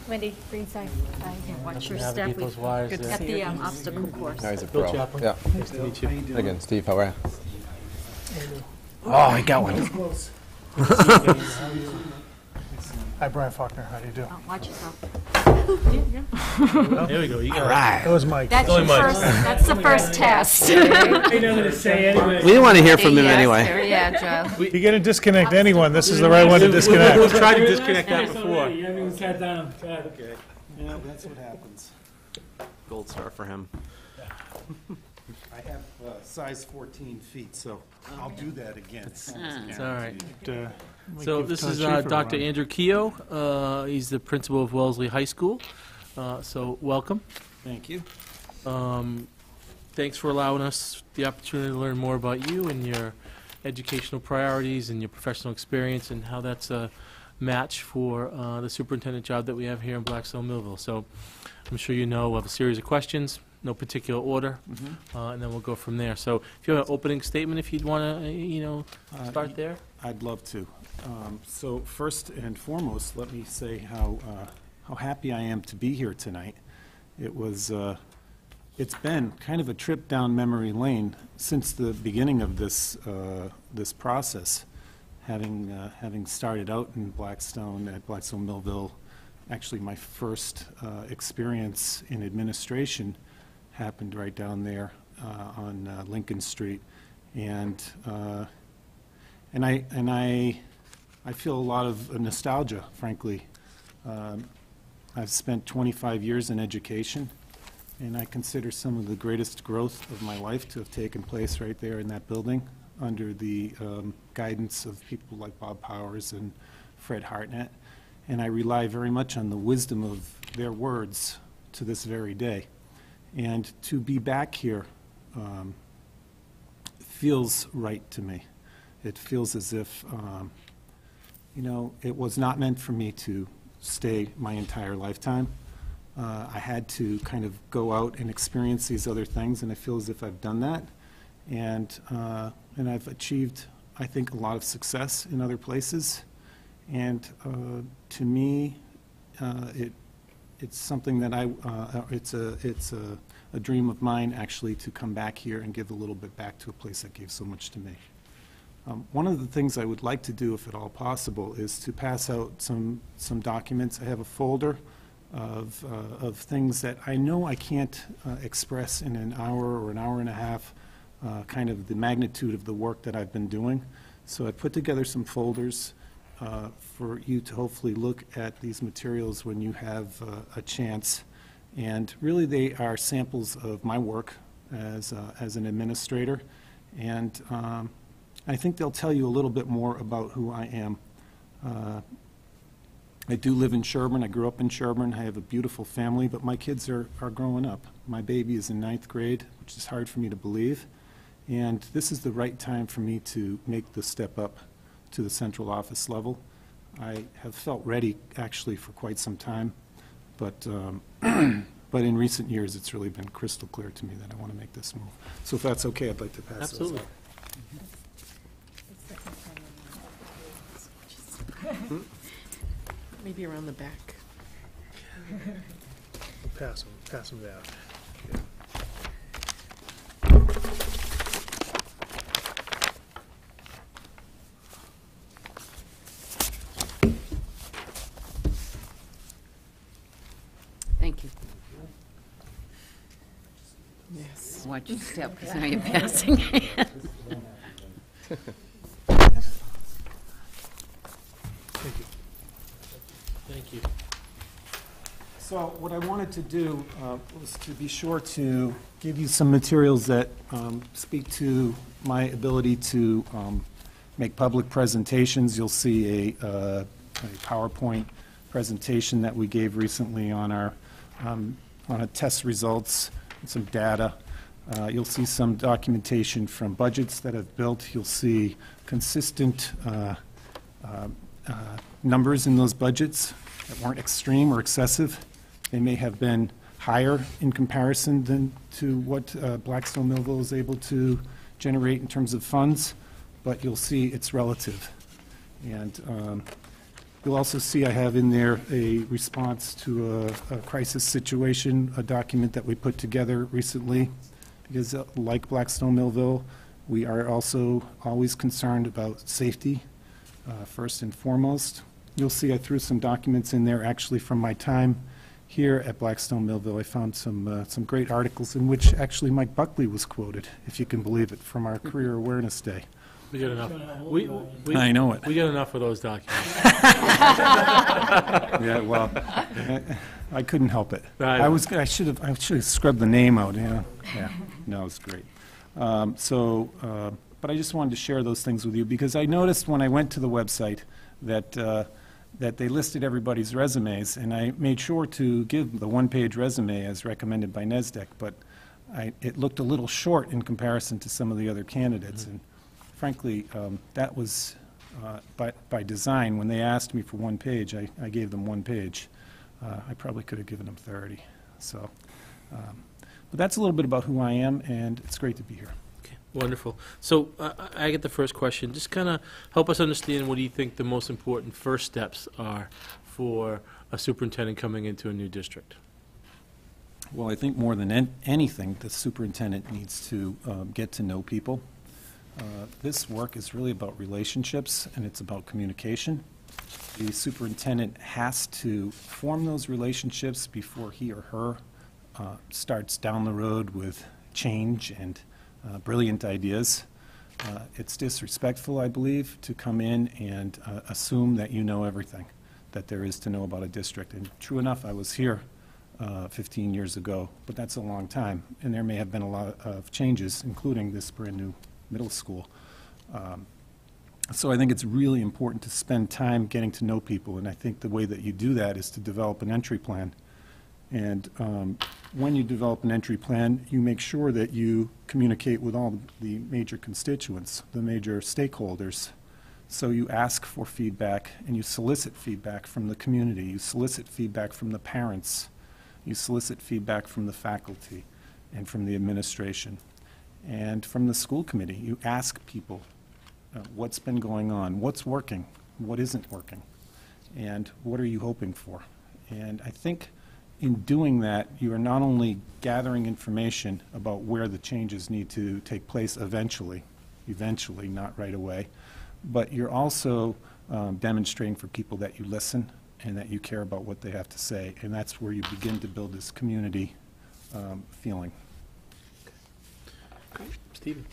Wendy, green sign. Watch your Navigate step. those wires We've there. got the obstacle course. No, he's a Bill pro. Chaplin. Yeah. Nice to meet you. Again, Steve, how are you? Oh, I got one. Hi, Brian Faulkner. How do you do? Oh, watch yourself. There we go. You got it. That was Mike. That's your first. That's the first test. He doesn't say anyway. We didn't want to hear from him Yes, anyway. there- Yeah, Joe. If you're going to disconnect anyone, this is the right one to We've disconnect. tried to disconnect that before. You haven't even sat down. God. Okay. Yeah, that's what happens. Gold star for him. I have size 14 feet, so I'll do that again. It's all right. We So give this Todd is Schaefer a Dr. run. Andrew Keough. He's the principal of Wellesley High School. So welcome. Thank you. Thanks for allowing us the opportunity to learn more about you and your educational priorities and your professional experience and how that's a match for the superintendent job that we have here in Blackstone Millville. So I'm sure you know we'll have a series of questions, no particular order, and then we'll go from there. So if you have an opening statement, if you'd want to, start there. I'd love to. So first and foremost, let me say how happy I am to be here tonight. It's been kind of a trip down memory lane since the beginning of this process. Having started out in Blackstone at Blackstone Millville, actually my first experience in administration happened right down there on Lincoln Street, and I feel a lot of nostalgia, frankly. I've spent 25 years in education, and I consider some of the greatest growth of my life to have taken place right there in that building under the guidance of people like Bob Powers and Fred Hartnett. And I rely very much on the wisdom of their words to this very day. And to be back here feels right to me. It feels as if, it was not meant for me to stay my entire lifetime. I had to kind of go out and experience these other things, and I feel as if I've done that. And I've achieved, I think, a lot of success in other places. And to me, it's something that it's a dream of mine, actually, to come back here and give a little bit back to a place that gave so much to me. One of the things I would like to do, if at all possible, is to pass out some documents. I have a folder of things that I know I can't express in an hour or an hour and a half, kind of the magnitude of the work that I've been doing. So I put together some folders for you to hopefully look at these materials when you have a chance. And really they are samples of my work as an administrator. And I think they'll tell you a little bit more about who I am. I do live in Sherburne. I grew up in Sherburne. I have a beautiful family, but my kids are growing up. My baby is in 9th grade, which is hard for me to believe. And this is the right time for me to make the step up to the central office level. I have felt ready, actually, for quite some time, but but in recent years, it's really been crystal clear to me that I want to make this move. So if that's okay, I'd like to pass those Absolutely. out. Maybe around the back. Pass them down. Thank you. Yes. Watch your step, because now you're passing. Thank you. Thank you. So what I wanted to do was to be sure to give you some materials that speak to my ability to make public presentations. You'll see a PowerPoint presentation that we gave recently on our test results and some data. You'll see some documentation from budgets that I've built. You'll see consistent numbers in those budgets that weren't extreme or excessive. They may have been higher in comparison than to what Blackstone Millville is able to generate in terms of funds, but you'll see it's relative. And You'll also see I have in there a response to a crisis situation, a document that we put together recently, because like Blackstone Millville, we are also always concerned about safety, first and foremost. You'll see I threw some documents in there actually from my time here at Blackstone Millville. I found some great articles in which actually Mike Buckley was quoted, if you can believe it, from our Career Awareness Day. We get enough. I know it. We get enough of those documents. Yeah, well, I couldn't help it. Right. I should have scrubbed the name out, yeah. Yeah, no, it's great. But I just wanted to share those things with you because I noticed when I went to the website that they listed everybody's resumes, and I made sure to give the one-page resume as recommended by NESDEC, but it looked a little short in comparison to some of the other candidates. And frankly, that was by design. When they asked me for one page, I gave them one page. I probably could have given them 30. So, but that's a little bit about who I am, and it's great to be here. Okay, wonderful. So I get the first question. Just kind of help us understand what do you think the most important first steps are for a superintendent coming into a new district? Well, I think more than anything, the superintendent needs to get to know people. This work is really about relationships, and it's about communication. The superintendent has to form those relationships before he or her starts down the road with change and brilliant ideas. It's disrespectful, I believe, to come in and assume that you know everything that there is to know about a district. And true enough, I was here 15 years ago, but that's a long time, and there may have been a lot of changes, including this brand-new middle school. So I think it's really important to spend time getting to know people, and I think the way that you do that is to develop an entry plan. And when you develop an entry plan, you make sure that you communicate with all the major constituents, the major stakeholders. So you ask for feedback, and you solicit feedback from the community. You solicit feedback from the parents. You solicit feedback from the faculty and from the administration. And from the school committee, you ask people what's been going on, what's working, what isn't working, and what are you hoping for. And I think in doing that, you are not only gathering information about where the changes need to take place eventually, not right away, but you're also demonstrating for people that you listen and that you care about what they have to say, and that's where you begin to build this community feeling. Stephen?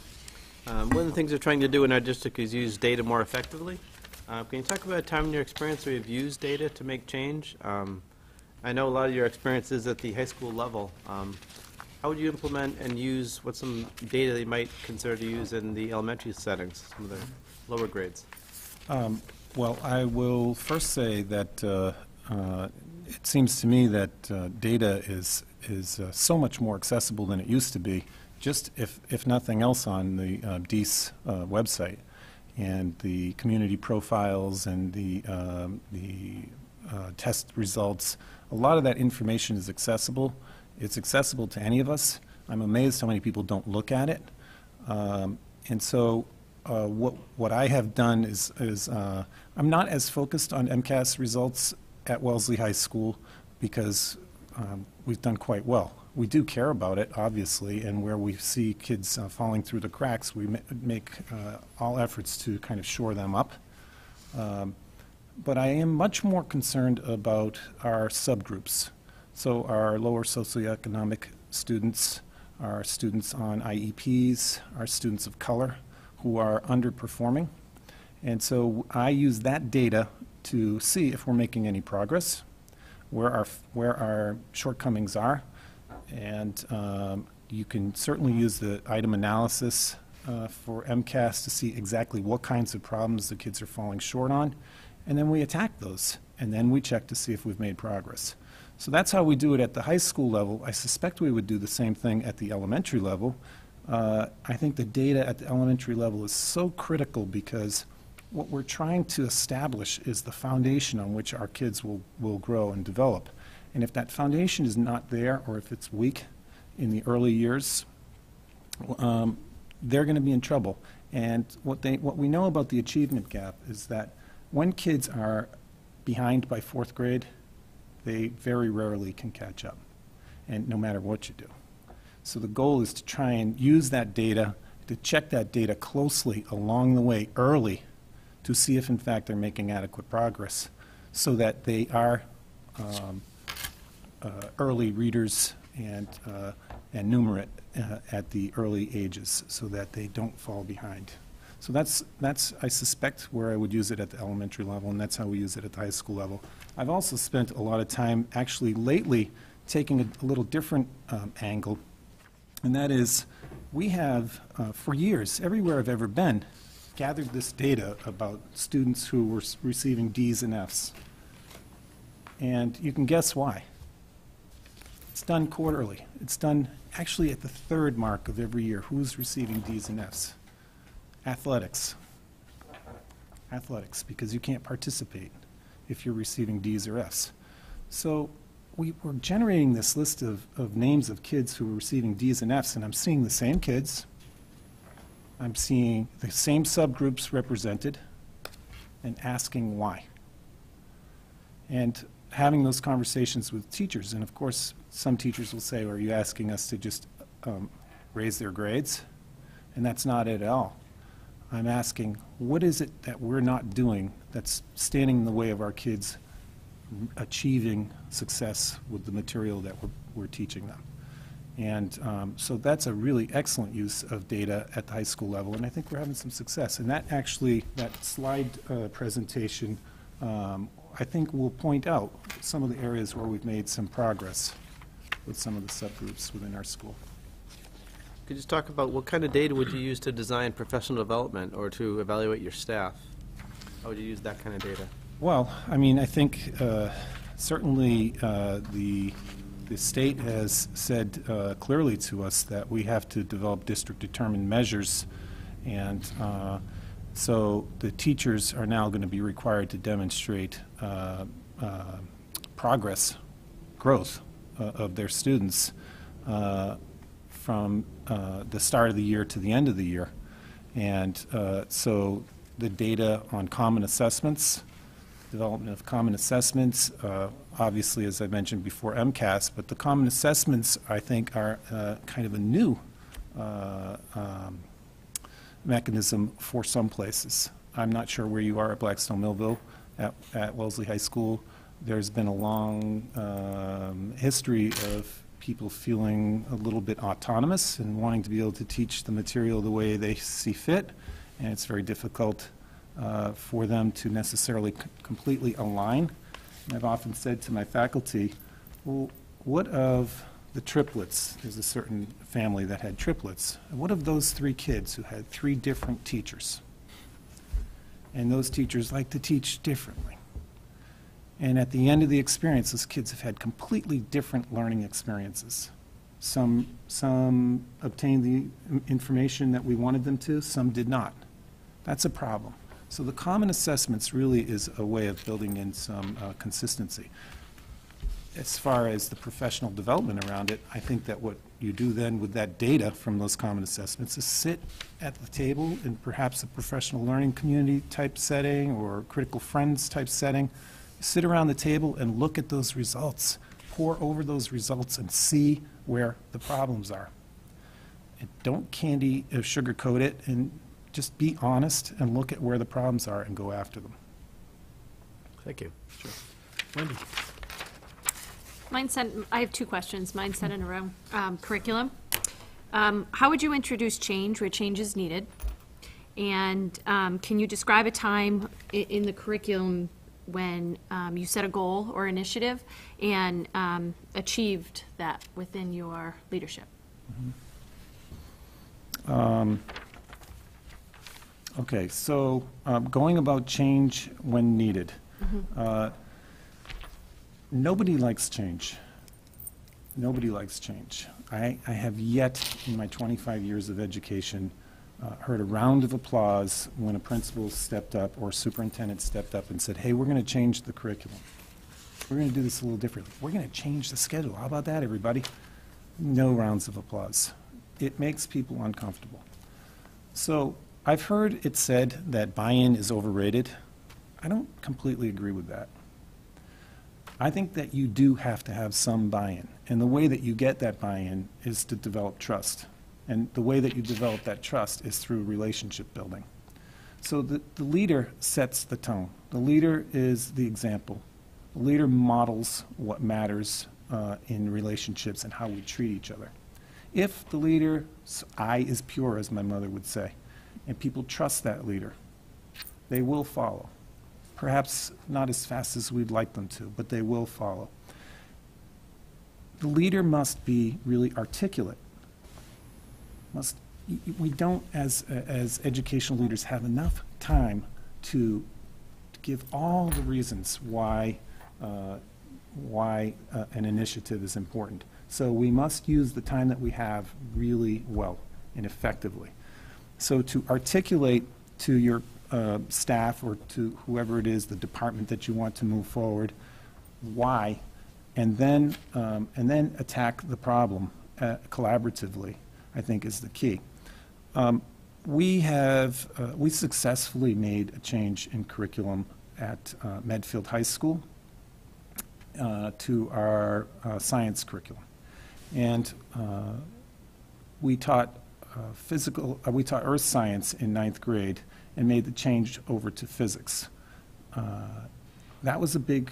One of the things we're trying to do in our district is use data more effectively. Can you talk about a time in your experience where you've used data to make change? I know a lot of your experience is at the high school level. How would you implement and use what's some data that you might consider to use in the elementary settings, some of the lower grades? Well, I will first say that it seems to me that data is so much more accessible than it used to be, just if nothing else on the DEAS website, and the community profiles and the test results. A lot of that information is accessible. It's accessible to any of us. I'm amazed how many people don't look at it. And so what I have done is I'm not as focused on MCAS results at Wellesley High School because we've done quite well. We do care about it, obviously, and where we see kids falling through the cracks, we make all efforts to kind of shore them up. But I am much more concerned about our subgroups. So our lower socioeconomic students, our students on IEPs, our students of color who are underperforming. And so I use that data to see if we're making any progress, where our shortcomings are. And you can certainly use the item analysis for MCAS to see exactly what kinds of problems the kids are falling short on. And then we attack those, and then we check to see if we've made progress. So that's how we do it at the high school level. I suspect we would do the same thing at the elementary level. I think the data at the elementary level is so critical because what we're trying to establish is the foundation on which our kids will grow and develop. And if that foundation is not there, or if it's weak in the early years, they're going to be in trouble. And what we know about the achievement gap is that when kids are behind by fourth grade, they very rarely can catch up, and no matter what you do. So the goal is to try and use that data, to check that data closely along the way early to see if in fact they're making adequate progress so that they are early readers and numerate at the early ages so that they don't fall behind. So that's I suspect, where I would use it at the elementary level, and that's how we use it at the high school level. I've also spent a lot of time actually lately taking a little different angle, and that is we have, for years, everywhere I've ever been, gathered this data about students who were receiving D's and F's. And you can guess why. It's done quarterly. It's done actually at the third mark of every year. Who's receiving D's and F's? Athletics. Athletics, because you can't participate if you're receiving D's or F's. So we're generating this list of names of kids who are receiving D's and F's, and I'm seeing the same kids. I'm seeing the same subgroups represented and asking why. And having those conversations with teachers. And of course, some teachers will say, are you asking us to just raise their grades? And that's not it at all. I'm asking, what is it that we're not doing that's standing in the way of our kids achieving success with the material that we're teaching them? And so that's a really excellent use of data at the high school level, and I think we're having some success. And that actually, that slide presentation, I think will point out some of the areas where we've made some progress with some of the subgroups within our school. Could you just talk about what kind of data would you use to design professional development or to evaluate your staff? How would you use that kind of data? Well, I mean, I think certainly the state has said clearly to us that we have to develop district-determined measures, and so the teachers are now going to be required to demonstrate progress, growth of their students from the start of the year to the end of the year. And so the data on common assessments, development of common assessments, obviously, as I mentioned before, MCAS, but the common assessments, I think, are kind of a new mechanism for some places. I'm not sure where you are at Blackstone Millville, at Wellesley High School. There's been a long history of people feeling a little bit autonomous and wanting to be able to teach the material the way they see fit, and it's very difficult for them to necessarily completely align. And I've often said to my faculty, well, what of the triplets? There's a certain family that had triplets. And what of those three kids who had three different teachers? And those teachers like to teach differently. And at the end of the experience, those kids have had completely different learning experiences. Some obtained the information that we wanted them to, some did not. That's a problem. So the common assessments really is a way of building in some consistency. As far as the professional development around it, I think that what you do then with that data from those common assessments is sit at the table in perhaps a professional learning community type setting or critical friends type setting. Sit around the table and look at those results, pore over those results and see where the problems are. And don't sugarcoat it, and just be honest and look at where the problems are and go after them. Thank you. Sure. Wendy? I have two questions. Mine set in a row. Curriculum. How would you introduce change where change is needed? And can you describe a time in the curriculum when you set a goal or initiative and achieved that within your leadership? Okay, so going about change when needed. Nobody likes change. Nobody likes change. I have yet, in my 25 years of education, heard a round of applause when a principal stepped up or a superintendent stepped up and said, hey, we're going to change the curriculum. We're going to do this a little differently. We're going to change the schedule. How about that, everybody? No rounds of applause. It makes people uncomfortable. So I've heard it said that buy-in is overrated. I don't completely agree with that. I think that you do have to have some buy-in. And the way that you get that buy-in is to develop trust. And the way that you develop that trust is through relationship building. So the leader sets the tone. The leader is the example. The leader models what matters in relationships and how we treat each other. If the leader's eye is pure, as my mother would say, and people trust that leader, they will follow. Perhaps not as fast as we'd like them to, but they will follow. The leader must be really articulate. We don't, as educational leaders, have enough time to give all the reasons why an initiative is important. So we must use the time that we have really well and effectively. So to articulate to your staff or to whoever it is, the department that you want to move forward, why, and then attack the problem collaboratively, I think is the key. We successfully made a change in curriculum at Medfield High School to our science curriculum. And we taught earth science in 9th grade and made the change over to physics. That was a big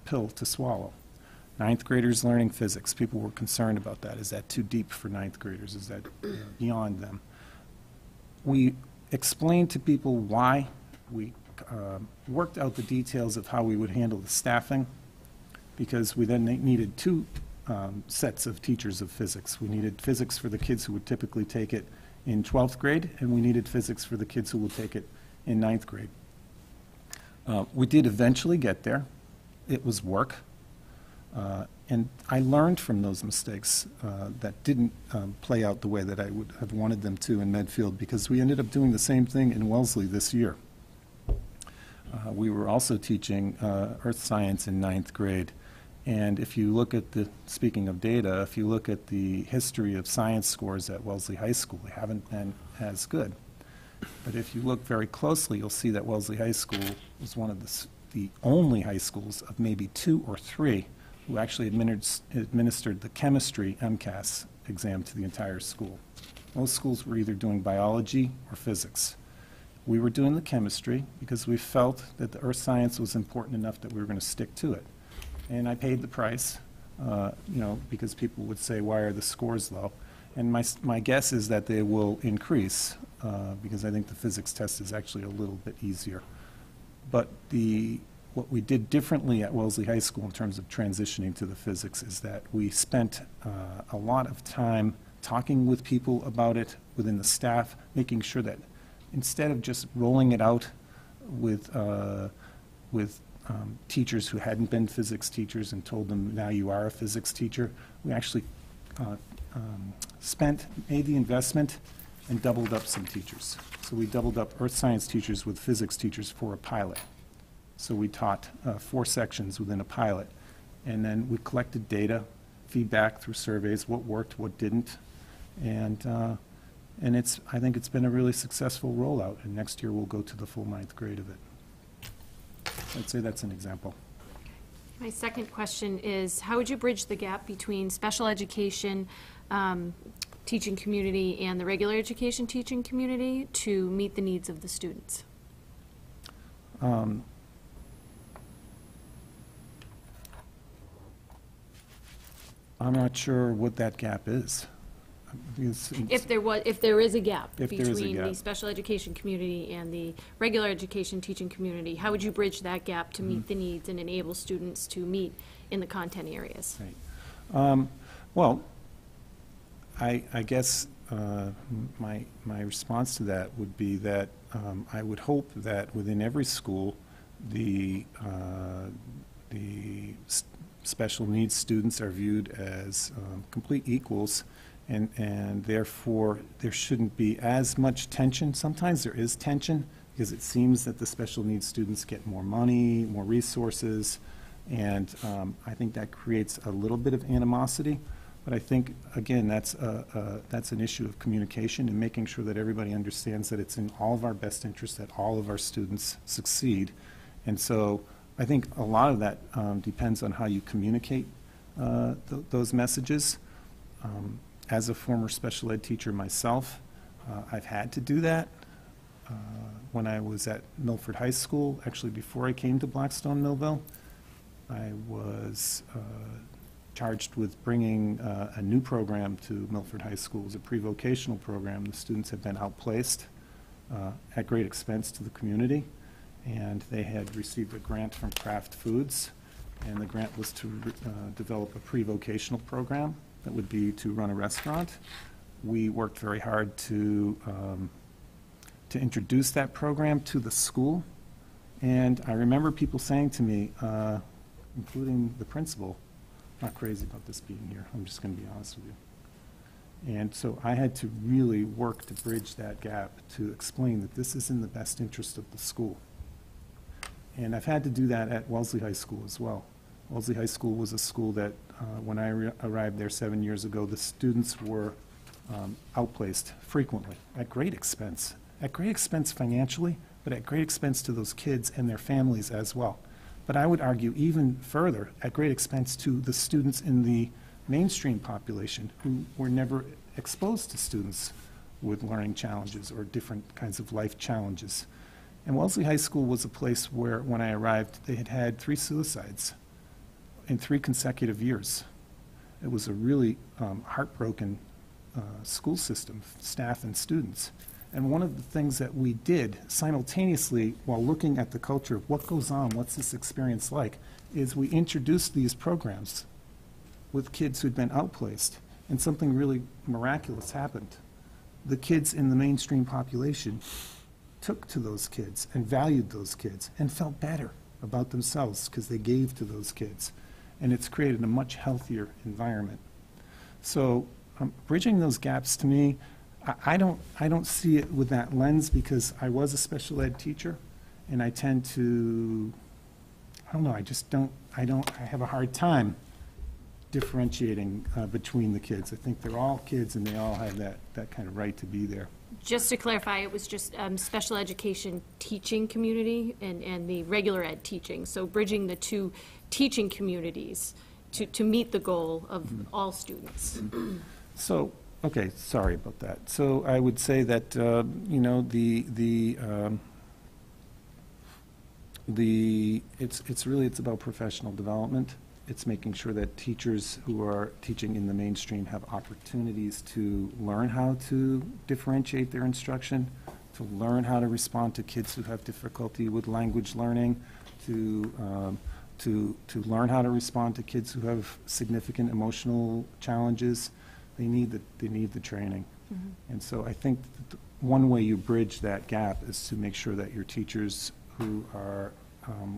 pill to swallow. 9th graders learning physics, people were concerned about that. Is that too deep for 9th graders? Is that beyond them? We explained to people why. We worked out the details of how we would handle the staffing, because we then needed two sets of teachers of physics. We needed physics for the kids who would typically take it in 12th grade, and we needed physics for the kids who will take it in 9th grade. We did eventually get there. It was work. And I learned from those mistakes that didn't play out the way that I would have wanted them to in Medfield, because we ended up doing the same thing in Wellesley this year. We were also teaching earth science in 9th grade. And if you look at speaking of data, if you look at the history of science scores at Wellesley High School, they haven't been as good. But if you look very closely, you'll see that Wellesley High School was one of the only high schools of maybe 2 or 3 who actually administered the chemistry MCAS exam to the entire school. Most schools were either doing biology or physics. We were doing the chemistry because we felt that the earth science was important enough that we were going to stick to it. And I paid the price, because people would say, why are the scores low? And my guess is that they will increase because I think the physics test is actually a little bit easier. But what we did differently at Wellesley High School in terms of transitioning to the physics is that we spent a lot of time talking with people about it within the staff, making sure that instead of just rolling it out with teachers who hadn't been physics teachers and told them, now you are a physics teacher, we actually made the investment and doubled up some teachers. So we doubled up earth science teachers with physics teachers for a pilot. So we taught 4 sections within a pilot. And then we collected data, feedback through surveys, what worked, what didn't. And I think it's been a really successful rollout. And next year we'll go to the full 9th grade of it. I'd say that's an example. My second question is, how would you bridge the gap between special education teaching community and the regular education teaching community to meet the needs of the students? I'm not sure what that gap is. If there is a gap If there is a between the gap. special education community and the regular education teaching community, how would you bridge that gap to meet the needs and enable students to meet in the content areas? Right. Well, I guess my response to that would be that I would hope that within every school, the special needs students are viewed as complete equals, and therefore there shouldn't be as much tension. Sometimes there is tension because it seems that the special needs students get more money, more resources, and I think that creates a little bit of animosity. But I think, again, that's an issue of communication and making sure that everybody understands that it's in all of our best interest that all of our students succeed. And so I think a lot of that depends on how you communicate those messages. As a former special ed teacher myself, I've had to do that. When I was at Milford High School, actually before I came to Blackstone Millville, I was charged with bringing a new program to Milford High School. It was a pre-vocational program. The students had been outplaced at great expense to the community, and they had received a grant from Kraft Foods, and the grant was to develop a pre-vocational program that would be to run a restaurant. We worked very hard to introduce that program to the school, and I remember people saying to me, including the principal, "I'm not crazy about this being here, I'm just going to be honest with you." And so I had to really work to bridge that gap to explain that this is in the best interest of the school. And I've had to do that at Wellesley High School as well. Wellesley High School was a school that, when I arrived there 7 years ago, the students were outplaced frequently at great expense financially, but at great expense to those kids and their families as well. But I would argue even further, at great expense to the students in the mainstream population who were never exposed to students with learning challenges or different kinds of life challenges. And Wellesley High School was a place where, when I arrived, they had had 3 suicides in 3 consecutive years. It was a really heartbroken school system, staff and students. And one of the things that we did simultaneously while looking at the culture of what goes on, what's this experience like, is we introduced these programs with kids who'd been outplaced, and something really miraculous happened. The kids in the mainstream population took to those kids and valued those kids and felt better about themselves because they gave to those kids. And it's created a much healthier environment. So bridging those gaps, to me, I don't see it with that lens, because I was a special ed teacher, and I tend to, I don't know, I have a hard time differentiating between the kids. I think they're all kids and they all have that kind of right to be there. Just to clarify, it was just special education teaching community and the regular ed teaching. So bridging the 2 teaching communities to meet the goal of all students. So, okay, sorry about that. So I would say that, you know, it's about professional development. It's making sure that teachers who are teaching in the mainstream have opportunities to learn how to differentiate their instruction, to learn how to respond to kids who have difficulty with language learning, to learn how to respond to kids who have significant emotional challenges. They need the training. Mm-hmm. And so I think that one way you bridge that gap is to make sure that your teachers who are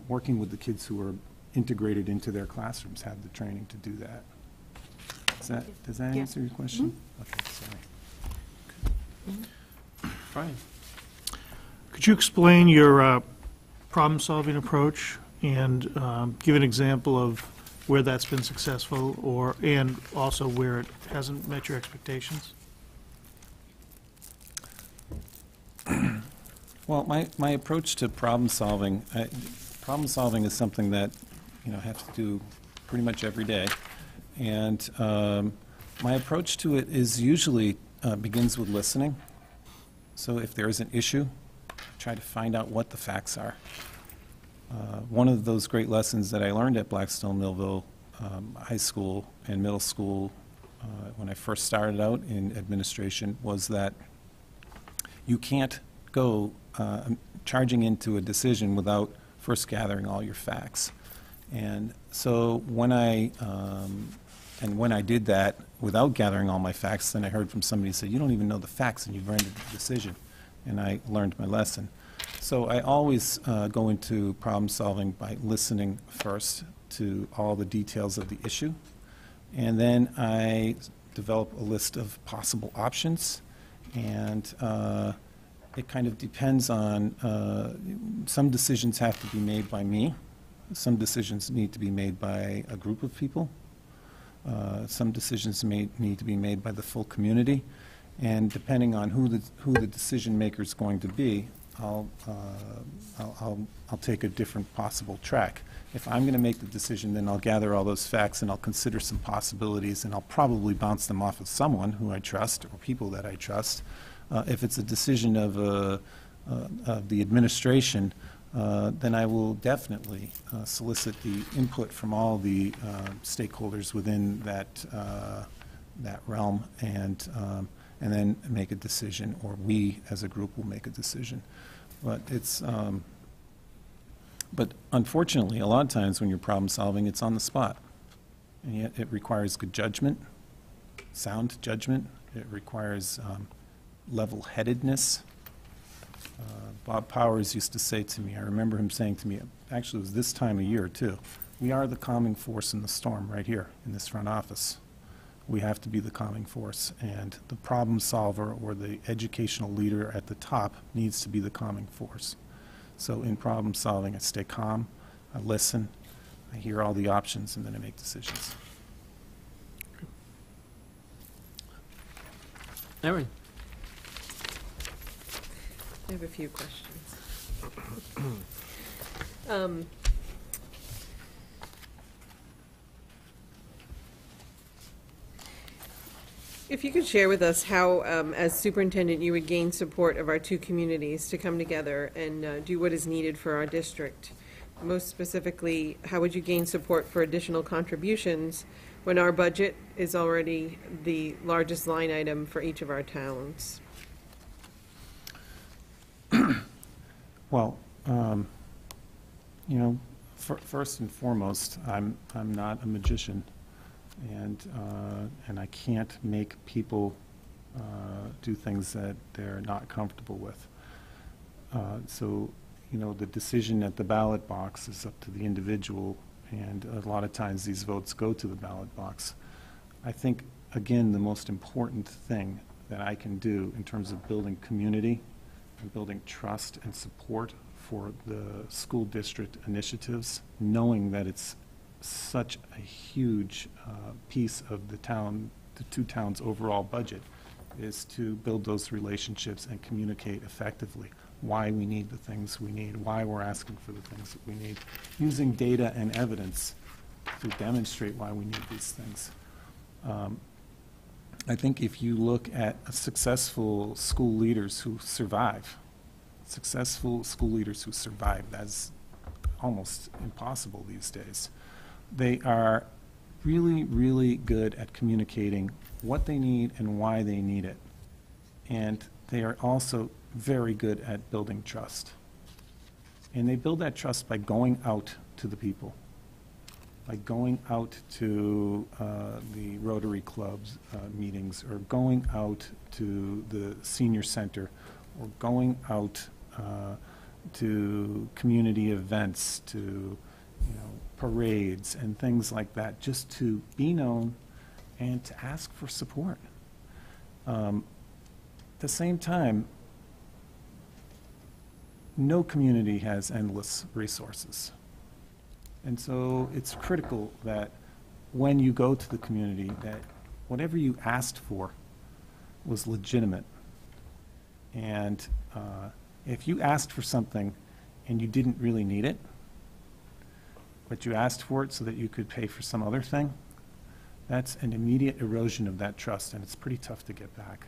working with the kids who are integrated into their classrooms have the training to do that. Does that answer your question? Mm-hmm. Okay, sorry. Brian? Could you explain your problem-solving approach and give an example of where that's been successful, and also where it hasn't met your expectations? Well, my approach to problem solving is something that, you know, I have to do pretty much every day. And my approach to it is usually begins with listening. So if there is an issue, try to find out what the facts are. One of those great lessons that I learned at Blackstone Millville High School and middle school when I first started out in administration was that you can't go charging into a decision without first gathering all your facts. And so when I did that without gathering all my facts, then I heard from somebody say, "You don't even know the facts and you've rendered the decision." And I learned my lesson. So I always go into problem solving by listening first to all the details of the issue. And then I develop a list of possible options. And it kind of depends on, some decisions have to be made by me. Some decisions need to be made by a group of people. Some decisions need to be made by the full community. And depending on who the decision maker is going to be, I'll take a different possible track. If I'm going to make the decision, then I'll gather all those facts and I'll consider some possibilities, and I'll probably bounce them off of someone who I trust or people that I trust. If it's a decision of the administration, then I will definitely solicit the input from all the stakeholders within that realm, and then make a decision, or we as a group will make a decision. But it's, but unfortunately, a lot of times when you're problem solving, it's on the spot, and yet it requires good judgment, sound judgment. It requires level-headedness. Bob Powers used to say to me, I remember him saying to me, actually it was this time of year too, we are the calming force in the storm right here in this front office. We have to be the calming force, and the problem solver or the educational leader at the top needs to be the calming force. So in problem solving, I stay calm, I listen, I hear all the options, and then I make decisions. Erin? I have a few questions. If you could share with us how, as superintendent, you would gain support of our two communities to come together and do what is needed for our district. Most specifically, how would you gain support for additional contributions when our budget is already the largest line item for each of our towns? Well, you know, first and foremost, I'm not a magician, and I can't make people do things that they're not comfortable with. So, you know, the decision at the ballot box is up to the individual, and a lot of times these votes go to the ballot box. I think, again, the most important thing that I can do in terms of building community and building trust and support for the school district initiatives, knowing that it's such a huge piece of the two towns' overall budget, is to build those relationships and communicate effectively why we need the things we need, why we're asking for the things that we need, using data and evidence to demonstrate why we need these things. I think if you look at successful school leaders who survive, that's almost impossible these days. They are really, really good at communicating what they need and why they need it. And they are also very good at building trust. And they build that trust by going out to the people, by going out to the Rotary Club's meetings, or going out to the senior center, or going out to community events, to, you know, parades and things like that, just to be known and to ask for support. At the same time, no community has endless resources. And so it's critical that when you go to the community, that whatever you asked for was legitimate. And if you asked for something and you didn't really need it, but you asked for it so that you could pay for some other thing, that's an immediate erosion of that trust, and it's pretty tough to get back.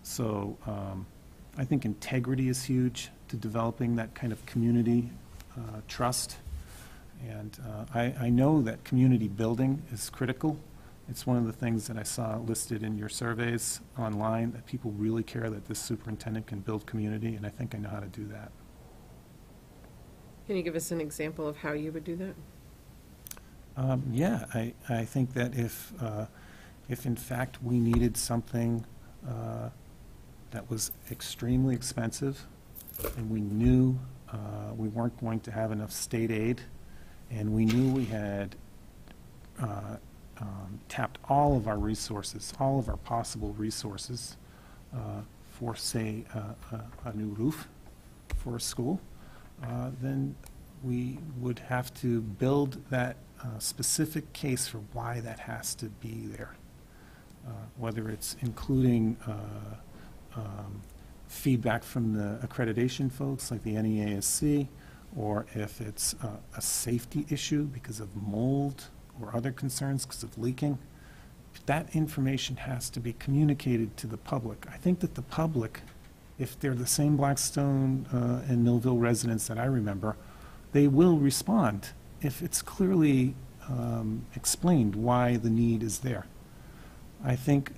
So I think integrity is huge to developing that kind of community trust. And I know that community building is critical. It's one of the things that I saw listed in your surveys online, that people really care that this superintendent can build community, and I think I know how to do that. Can you give us an example of how you would do that? Yeah, I think that if in fact we needed something that was extremely expensive, and we knew we weren't going to have enough state aid, and we knew we had tapped all of our resources, all of our possible resources for, say, a new roof for a school, then we would have to build that specific case for why that has to be there, whether it's including feedback from the accreditation folks like the NEASC, or if it's a safety issue because of mold or other concerns because of leaking, that information has to be communicated to the public. I think that the public, if they're the same Blackstone and Millville residents that I remember, they will respond if it's clearly explained why the need is there. I think,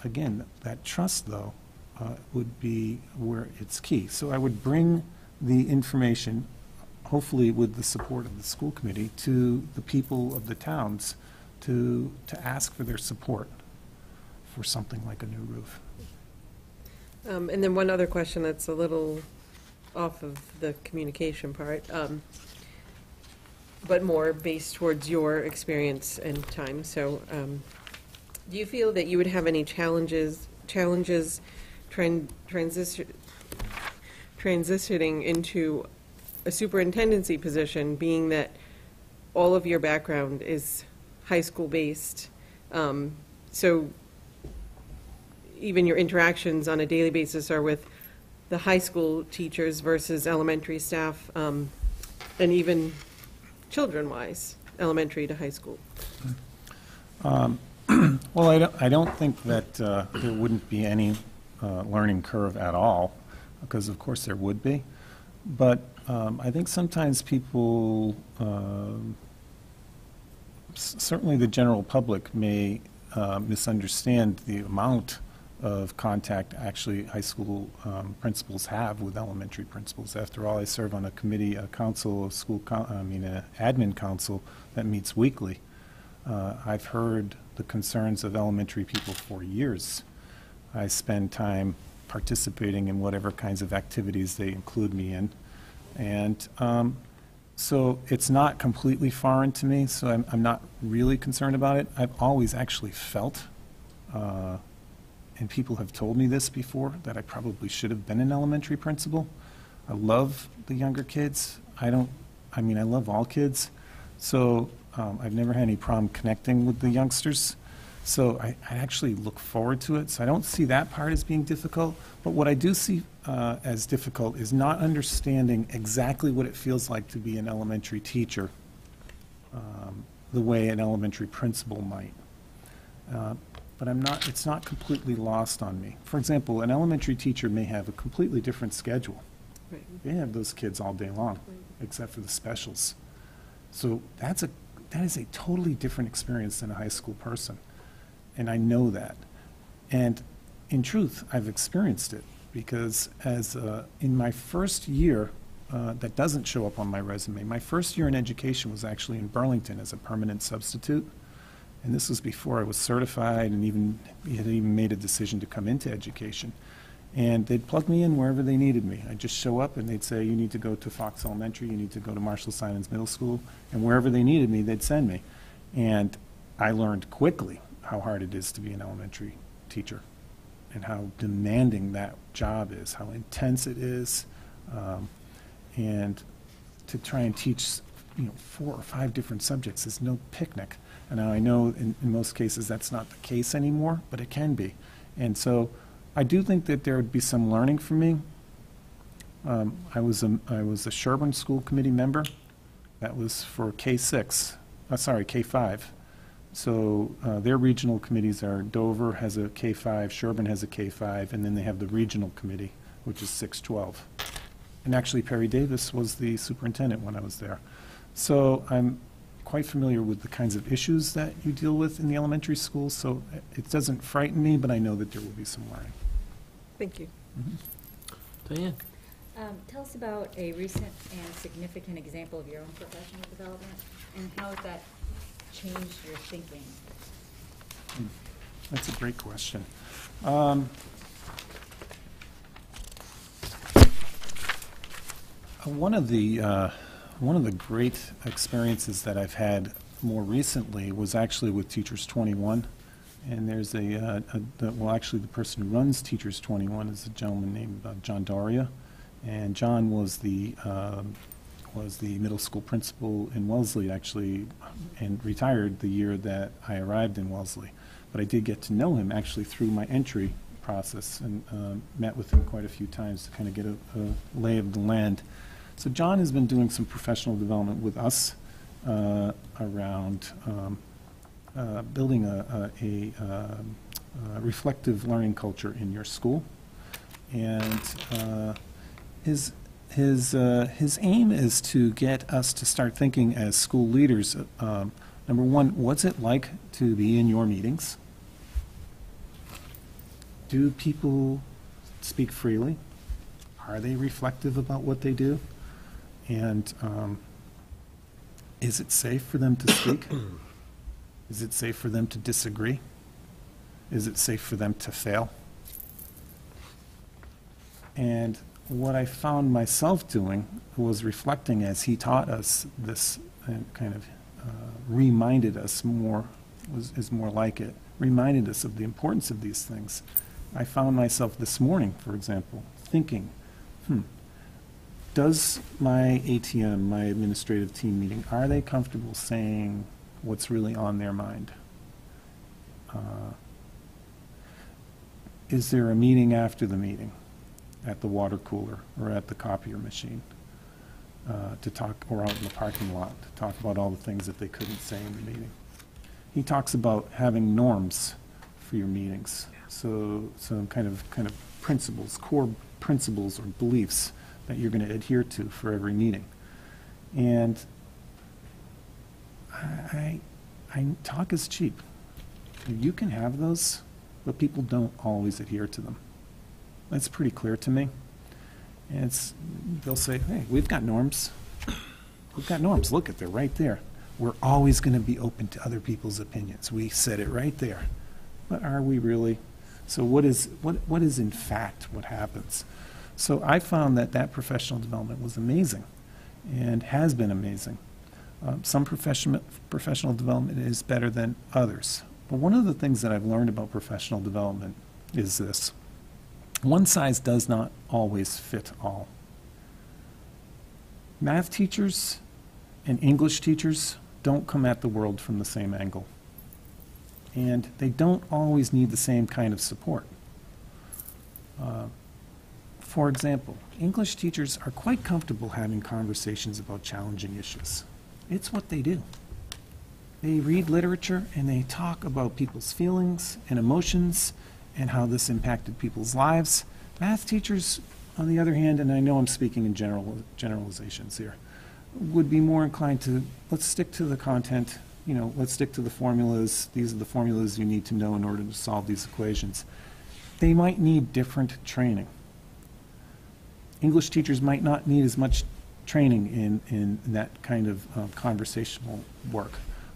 again, that trust, though, would be where it's key. So I would bring the information, hopefully with the support of the school committee, to the people of the towns to ask for their support for something like a new roof. And then one other question that's a little off of the communication part, but more based towards your experience and time. So do you feel that you would have any challenges transitioning into a superintendency position, being that all of your background is high school based? So even your interactions on a daily basis are with the high school teachers versus elementary staff, and even children-wise, elementary to high school. Well, I don't think that there wouldn't be any learning curve at all, because of course there would be. But I think sometimes people, certainly the general public, may misunderstand the amount of contact actually high school principals have with elementary principals. After all, I serve on a committee, a council, a school, admin council that meets weekly. I've heard the concerns of elementary people for years. I spend time participating in whatever kinds of activities they include me in. And so it's not completely foreign to me, so I'm not really concerned about it. I've always actually felt, and people have told me this before, that I probably should have been an elementary principal. I love the younger kids. I love all kids. So I've never had any problem connecting with the youngsters. So I actually look forward to it. So I don't see that part as being difficult. But what I do see as difficult is not understanding exactly what it feels like to be an elementary teacher the way an elementary principal might. But it's not completely lost on me. For example, an elementary teacher may have a completely different schedule. Right. They have those kids all day long, except for the specials. So that is a totally different experience than a high school person. And I know that. And in truth, I've experienced it, because in my first year, that doesn't show up on my resume, my first year in education was actually in Burlington as a permanent substitute. And this was before I was certified and had even made a decision to come into education. And they'd plug me in wherever they needed me. I'd just show up and they'd say, you need to go to Fox Elementary, you need to go to Marshall Simons Middle School, and wherever they needed me, they'd send me. And I learned quickly how hard it is to be an elementary teacher and how demanding that job is, how intense it is, and to try and teach 4 or 5 different subjects is no picnic. And now I know in most cases that's not the case anymore, but it can be. And so I do think that there would be some learning for me. I was a Sherburne School Committee member. That was for K5. So their regional committees are Dover has a K5, Sherburne has a K5, and then they have the regional committee, which is 6-12. And actually Perry Davis was the superintendent when I was there. So I'm quite familiar with the kinds of issues that you deal with in the elementary schools, so it doesn't frighten me, but I know that there will be some learning. Thank you. Diane? Tell us about a recent and significant example of your own professional development, and how has that changed your thinking? That's a great question. One of the great experiences that I've had more recently was actually with Teachers 21. And there's actually the person who runs Teachers 21 is a gentleman named John Doria. And John was the middle school principal in Wellesley, actually, and retired the year that I arrived in Wellesley. But I did get to know him actually through my entry process and met with him quite a few times to kind of get a lay of the land. So John has been doing some professional development with us around building a reflective learning culture in your school. And his aim is to get us to start thinking as school leaders, number one, what's it like to be in your meetings? Do people speak freely? Are they reflective about what they do? And is it safe for them to speak? Is it safe for them to disagree? Is it safe for them to fail? And what I found myself doing was reflecting as he taught us this, and kind of reminded us more, is more like it, reminded us of the importance of these things. I found myself this morning, for example, thinking, does my ATM, my administrative team meeting, are they comfortable saying what's really on their mind? Is there a meeting after the meeting at the water cooler or at the copier machine to talk, or out in the parking lot to talk about all the things that they couldn't say in the meeting? He talks about having norms for your meetings. So some kind of principles, core principles or beliefs that you're going to adhere to for every meeting. And I talk is cheap. You can have those, but people don't always adhere to them. That's pretty clear to me. And they'll say, hey, we've got norms. We've got norms. Look, they're right there. We're always going to be open to other people's opinions. We said it right there. But are we really? So what is in fact what happens? So I found that professional development was amazing and has been amazing. Some professional development is better than others. But one of the things that I've learned about professional development is this. One size does not always fit all. Math teachers and English teachers don't come at the world from the same angle. And they don't always need the same kind of support. For example, English teachers are quite comfortable having conversations about challenging issues. It's what they do. They read literature and they talk about people's feelings and emotions and how this impacted people's lives. Math teachers, on the other hand, and I know I'm speaking in generalizations here, would be more inclined to, let's stick to the content, let's stick to the formulas. These are the formulas you need to know in order to solve these equations. They might need different training. English teachers might not need as much training in that kind of conversational work,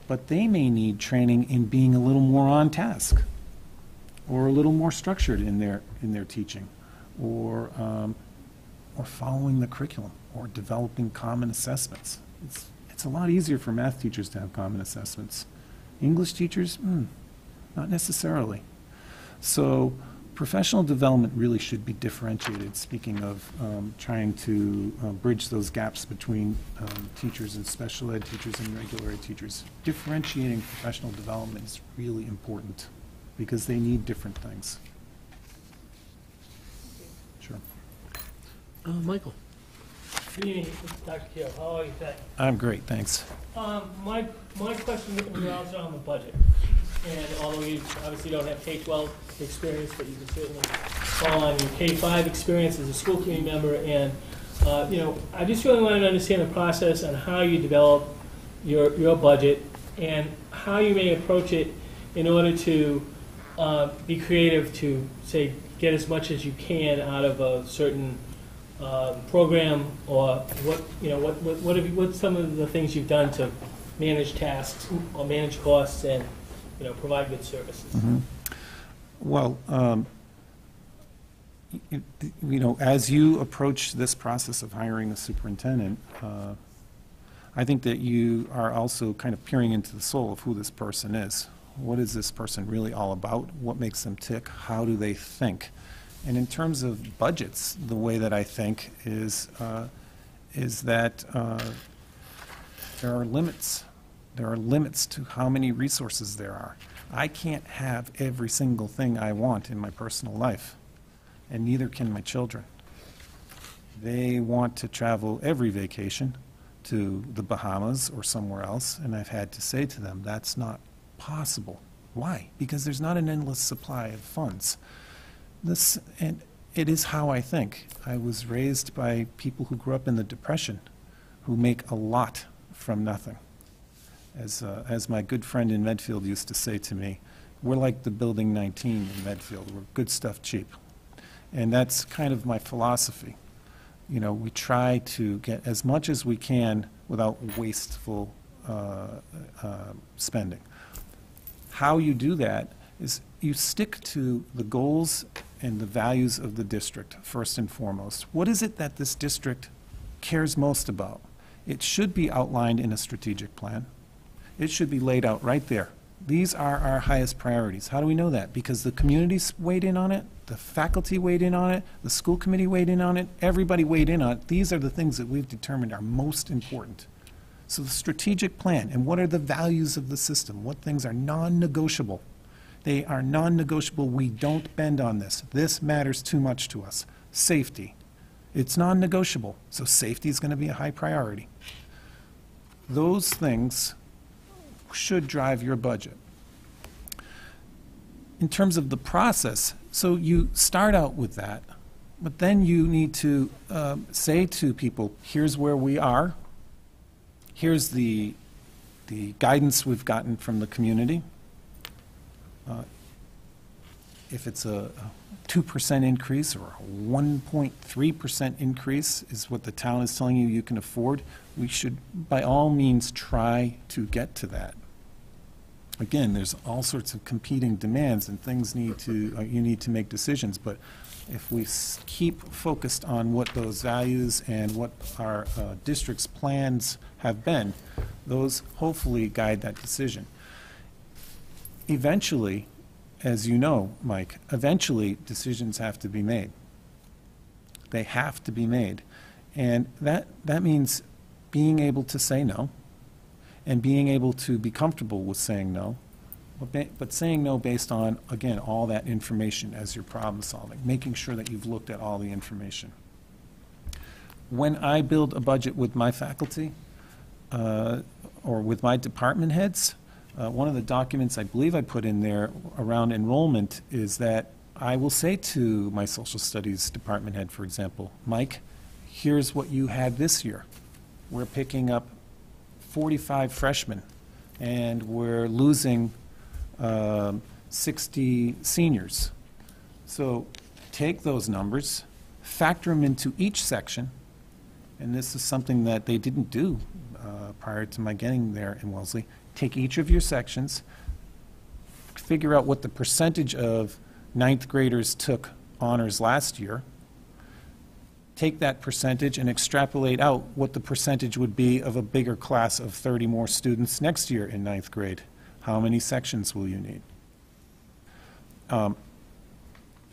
but they may need training in being a little more on task, or a little more structured in their teaching, or following the curriculum, or developing common assessments. It's a lot easier for math teachers to have common assessments. English teachers, not necessarily. So professional development really should be differentiated, speaking of trying to bridge those gaps between teachers and special ed teachers and regular ed teachers. Differentiating professional development is really important because they need different things. Sure. Michael. Good evening, Dr. Keough. How are you today? I'm great, thanks. My question revolves around the budget. And although you obviously don't have K-12 experience, but you can certainly call on your K-5 experience as a school committee member. And, I just really wanted to understand the process on how you develop your budget and how you may approach it in order to be creative to, say, get as much as you can out of a certain program, or what's some of the things you've done to manage tasks or manage costs and provide good services. Mm-hmm. Well, as you approach this process of hiring a superintendent, I think that you are also kind of peering into the soul of who this person is. What is this person really all about? What makes them tick? How do they think? And in terms of budgets, the way that I think is that there are limits There are limits to how many resources there are. I can't have every single thing I want in my personal life, and neither can my children. They want to travel every vacation to the Bahamas or somewhere else, and I've had to say to them, that's not possible. Why? Because there's not an endless supply of funds. And it is how I think. I was raised by people who grew up in the Depression, who make a lot from nothing. As my good friend in Medfield used to say to me, we're like the Building 19 in Medfield. We're good stuff cheap. And that's kind of my philosophy. You know, we try to get as much as we can without wasteful spending. How you do that is you stick to the goals and the values of the district, first and foremost. What is it that this district cares most about? It should be outlined in a strategic plan. It should be laid out right there. These are our highest priorities. How do we know that? Because the community's weighed in on it, the faculty weighed in on it, the school committee weighed in on it, everybody weighed in on it. These are the things that we've determined are most important. So the strategic plan, and what are the values of the system? What things are non-negotiable? They are non-negotiable. We don't bend on this. This matters too much to us. Safety. It's non-negotiable, so safety is going to be a high priority. Those things should drive your budget. In terms of the process, so you start out with that, but then you need to say to people, here's where we are, here's the guidance we've gotten from the community. If it's a 2% increase or a 1.3% increase is what the town is telling you you can afford, we should by all means try to get to that. Again, there's all sorts of competing demands and things you need to make decisions, but if we keep focused on what those values and what our district's plans have been, those hopefully guide that decision. Eventually, as you know, Mike, eventually decisions have to be made. They have to be made. And that means being able to say no, and being able to be comfortable with saying no, but saying no based on, again, all that information as you're problem solving, making sure that you've looked at all the information. When I build a budget with my faculty or with my department heads, one of the documents I believe I put in there around enrollment is that I will say to my social studies department head, for example, Mike, here's what you had this year. We're picking up 45 freshmen, and we're losing 60 seniors. So take those numbers, factor them into each section, and this is something that they didn't do prior to my getting there in Wellesley. Take each of your sections, figure out what the percentage of ninth graders took honors last year, take that percentage and extrapolate out what the percentage would be of a bigger class of 30 more students next year in ninth grade. How many sections will you need?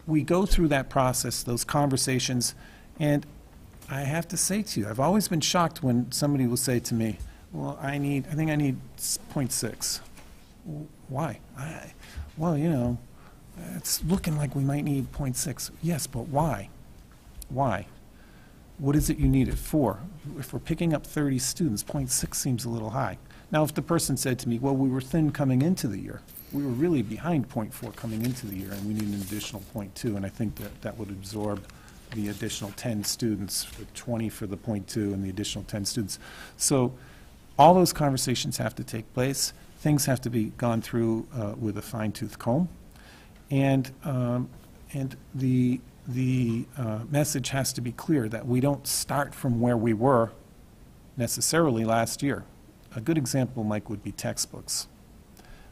We go through that process, those conversations, and I have to say to you, I've always been shocked when somebody will say to me, well, I think I need 0.6. Why? Well, you know, it's looking like we might need 0.6. Yes, but why? Why? What is it you need it for? If we're picking up 30 students, 0.6 seems a little high. Now, if the person said to me, well, we were thin coming into the year, we were really behind 0.4 coming into the year, and we need an additional 0.2, and I think that would absorb the additional 10 students, the 20 for the 0.2 and the additional 10 students. So all those conversations have to take place. Things have to be gone through with a fine-tooth comb, and the message has to be clear that we don't start from where we were necessarily last year. A good example, Mike, would be textbooks.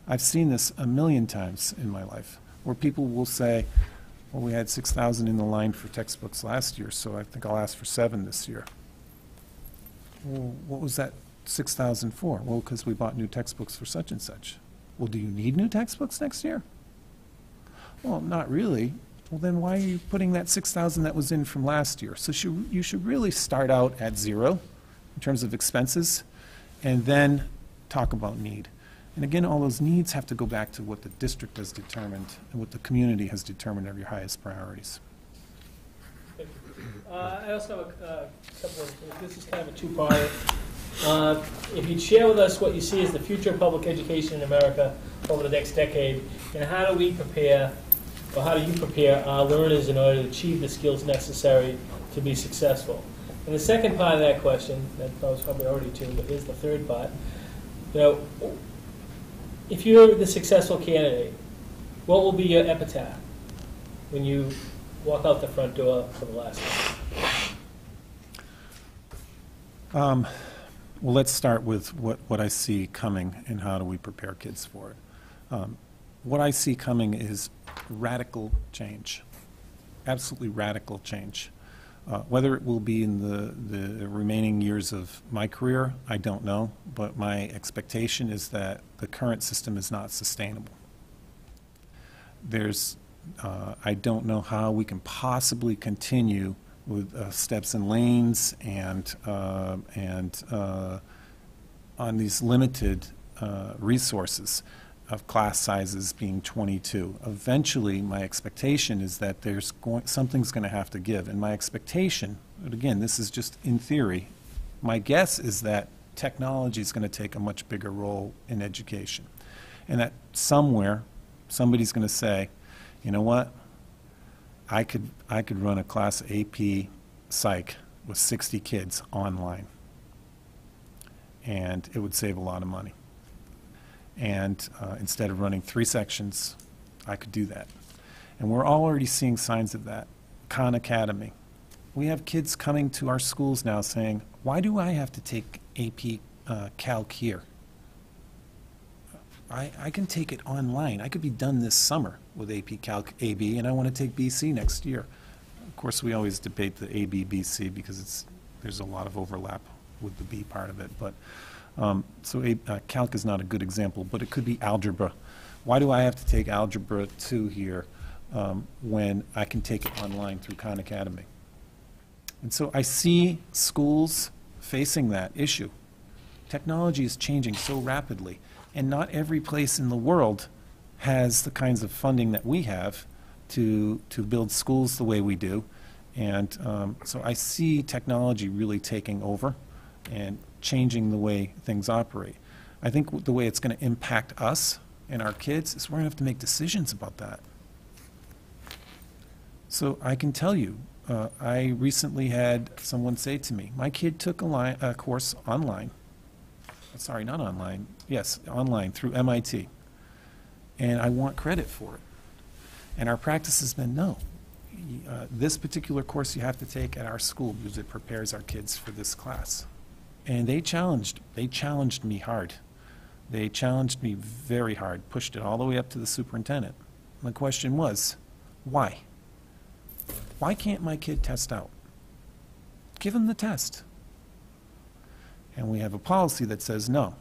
I've seen this a million times in my life, where people will say, well, we had 6,000 in the line for textbooks last year, so I think I'll ask for 7 this year. Well, what was that 6,000 for? Well, because we bought new textbooks for such and such. Well, do you need new textbooks next year? Well, not really. Well, then why are you putting that 6,000 that was in from last year? So you should really start out at 0 in terms of expenses, and then talk about need. And again, all those needs have to go back to what the district has determined and what the community has determined are your highest priorities. Thank you. I also have a couple of, this is kind of a two-parter. If you'd share with us what you see as the future of public education in America over the next decade, and how do we prepare, or how do you prepare our learners in order to achieve the skills necessary to be successful? And the second part of that question, that was probably already two, but here's the third part. You know, if you're the successful candidate, what will be your epitaph when you walk out the front door for the last time? Well, let's start with what I see coming and how do we prepare kids for it. What I see coming is radical change, absolutely radical change. Whether it will be in the remaining years of my career, I don't know, but my expectation is that the current system is not sustainable. I don't know how we can possibly continue with steps and lanes and on these limited resources of class sizes being 22. Eventually, my expectation is that something's going to have to give. And my expectation, but again, this is just in theory, my guess is that technology is going to take a much bigger role in education. And that somewhere, somebody's going to say, you know what, I could run a class AP Psych with 60 kids online, and it would save a lot of money. And instead of running 3 sections, I could do that. And we're already seeing signs of that. Khan Academy. We have kids coming to our schools now saying, why do I have to take AP Calc here? I can take it online. I could be done this summer with AP Calc AB, and I want to take BC next year. Of course, we always debate the AB, BC because there's a lot of overlap with the B part of it. But Calc is not a good example, but it could be algebra. Why do I have to take Algebra 2 here when I can take it online through Khan Academy? And so I see schools facing that issue. Technology is changing so rapidly, and not every place in the world has the kinds of funding that we have to build schools the way we do. And so I see technology really taking over and changing the way things operate. I think the way it's going to impact us and our kids is we're going to have to make decisions about that. So I can tell you, I recently had someone say to me, my kid took a course online. Sorry, not online. Yes, online through MIT. And I want credit for it. And our practice has been, no, this particular course you have to take at our school because it prepares our kids for this class. And they challenged me hard. They challenged me very hard, pushed it all the way up to the superintendent. And the question was, why? Why can't my kid test out? Give him the test. And we have a policy that says no.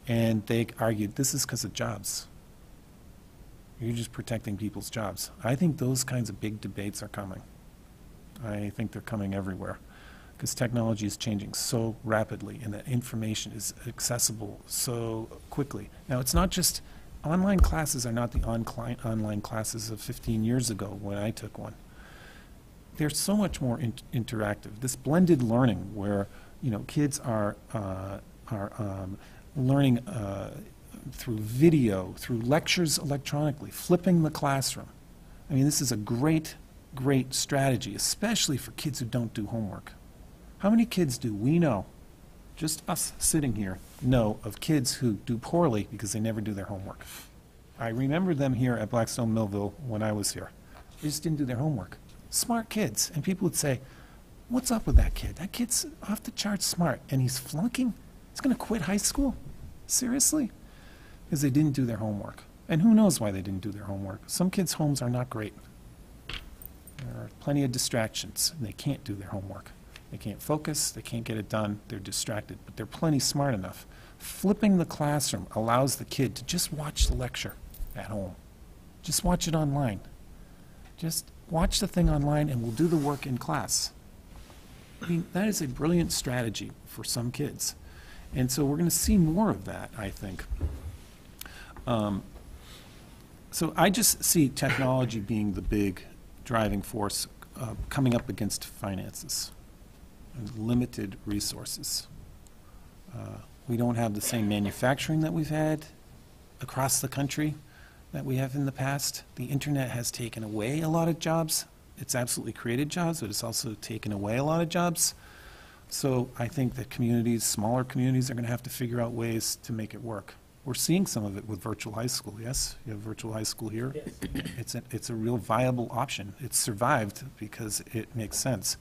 And they argued, this is because of jobs. You're just protecting people's jobs. I think those kinds of big debates are coming. I think they're coming everywhere because technology is changing so rapidly and that information is accessible so quickly. Now, it's not just, online classes are not the online classes of 15 years ago when I took one. They're so much more interactive. This blended learning where, kids are learning through video, through lectures electronically, flipping the classroom. I mean, this is a great, great strategy, especially for kids who don't do homework. How many kids do we know, just us sitting here, know of kids who do poorly because they never do their homework? I remember them here at Blackstone Millville when I was here. They just didn't do their homework. Smart kids. And people would say, what's up with that kid? That kid's off the charts smart, and he's flunking? He's going to quit high school? Seriously? Because they didn't do their homework. And who knows why they didn't do their homework? Some kids' homes are not great. There are plenty of distractions, and they can't do their homework. They can't focus, they can't get it done, they're distracted, but they're plenty smart enough. Flipping the classroom allows the kid to just watch the lecture at home. Just watch it online. Just watch the thing online and we'll do the work in class. I mean, that is a brilliant strategy for some kids. And so we're going to see more of that, I think. So I just see technology being the big driving force coming up against finances and limited resources. We don't have the same manufacturing that we've had across the country that we have in the past. The internet has taken away a lot of jobs. It's absolutely created jobs, but it's also taken away a lot of jobs. So I think that communities, smaller communities, are going to have to figure out ways to make it work. We're seeing some of it with virtual high school, yes? You have virtual high school here? Yes. It's a real viable option. It's survived because it makes sense.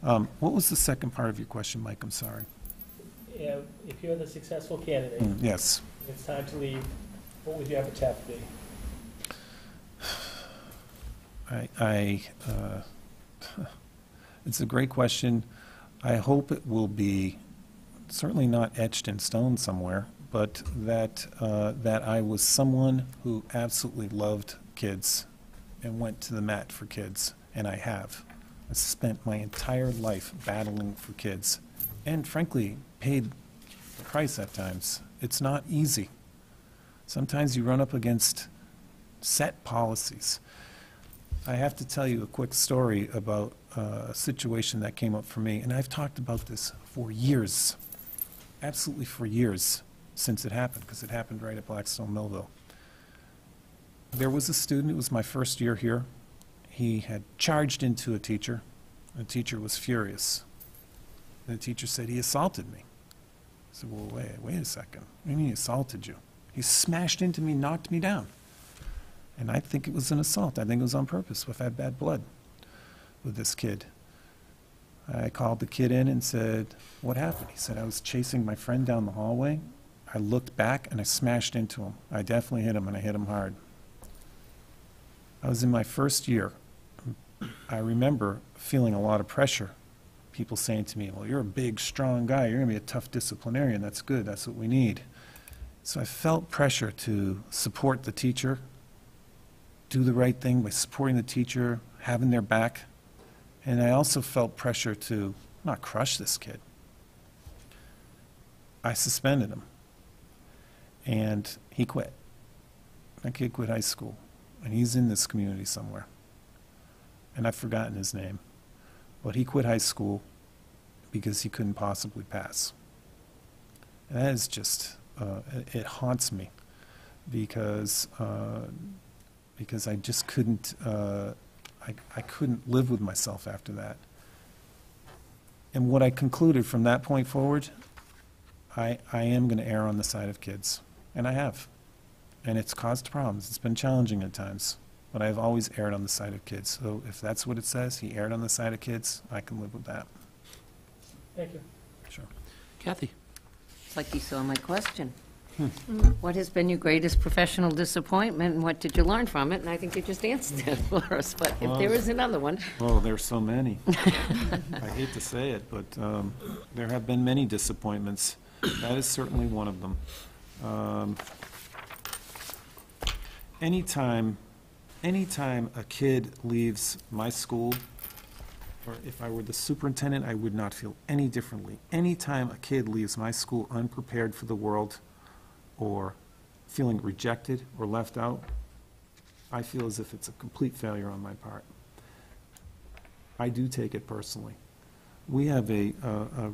What was the second part of your question, Mike? I'm sorry. Yeah, if you're the successful candidate, Yes. it's time to leave, what would your epitaph be? It's a great question. I hope it will be certainly not etched in stone somewhere, but that I was someone who absolutely loved kids and went to the mat for kids, and I have. I spent my entire life battling for kids, and frankly, paid the price at times. It's not easy. Sometimes you run up against set policies. I have to tell you a quick story about a situation that came up for me, and I've talked about this for years, absolutely for years since it happened, because it happened right at Blackstone Millville. There was a student, it was my first year here. He had charged into a teacher. The teacher was furious. The teacher said, he assaulted me. I said, well, wait a second. What do you mean he assaulted you? He smashed into me, knocked me down. And I think it was an assault. I think it was on purpose. I've had bad blood with this kid. I called the kid in and said, what happened? He said, I was chasing my friend down the hallway. I looked back and I smashed into him. I definitely hit him, and I hit him hard. I was in my first year. I remember feeling a lot of pressure. People saying to me, well, you're a big, strong guy. You're going to be a tough disciplinarian. That's good. That's what we need. So I felt pressure to support the teacher, do the right thing by supporting the teacher, having their back. And I also felt pressure to not crush this kid. I suspended him. And he quit. That kid quit high school. And he's in this community somewhere. And I've forgotten his name. But he quit high school because he couldn't possibly pass. And that is just, it haunts me because I just couldn't, I couldn't live with myself after that. And what I concluded from that point forward, I am going to err on the side of kids. And I have. And it's caused problems. It's been challenging at times. But I've always erred on the side of kids. So if that's what it says, he erred on the side of kids, I can live with that. Thank you. Sure. Kathy? It's like you saw my question. What has been your greatest professional disappointment, and what did you learn from it? And I think you just answered it for us, but if there is another one. Oh, there's so many. I hate to say it, but there have been many disappointments. That is certainly one of them. Anytime a kid leaves my school, or if I were the superintendent, I would not feel any differently. Anytime a kid leaves my school unprepared for the world, or feeling rejected or left out, I feel as if it's a complete failure on my part. I do take it personally. We have a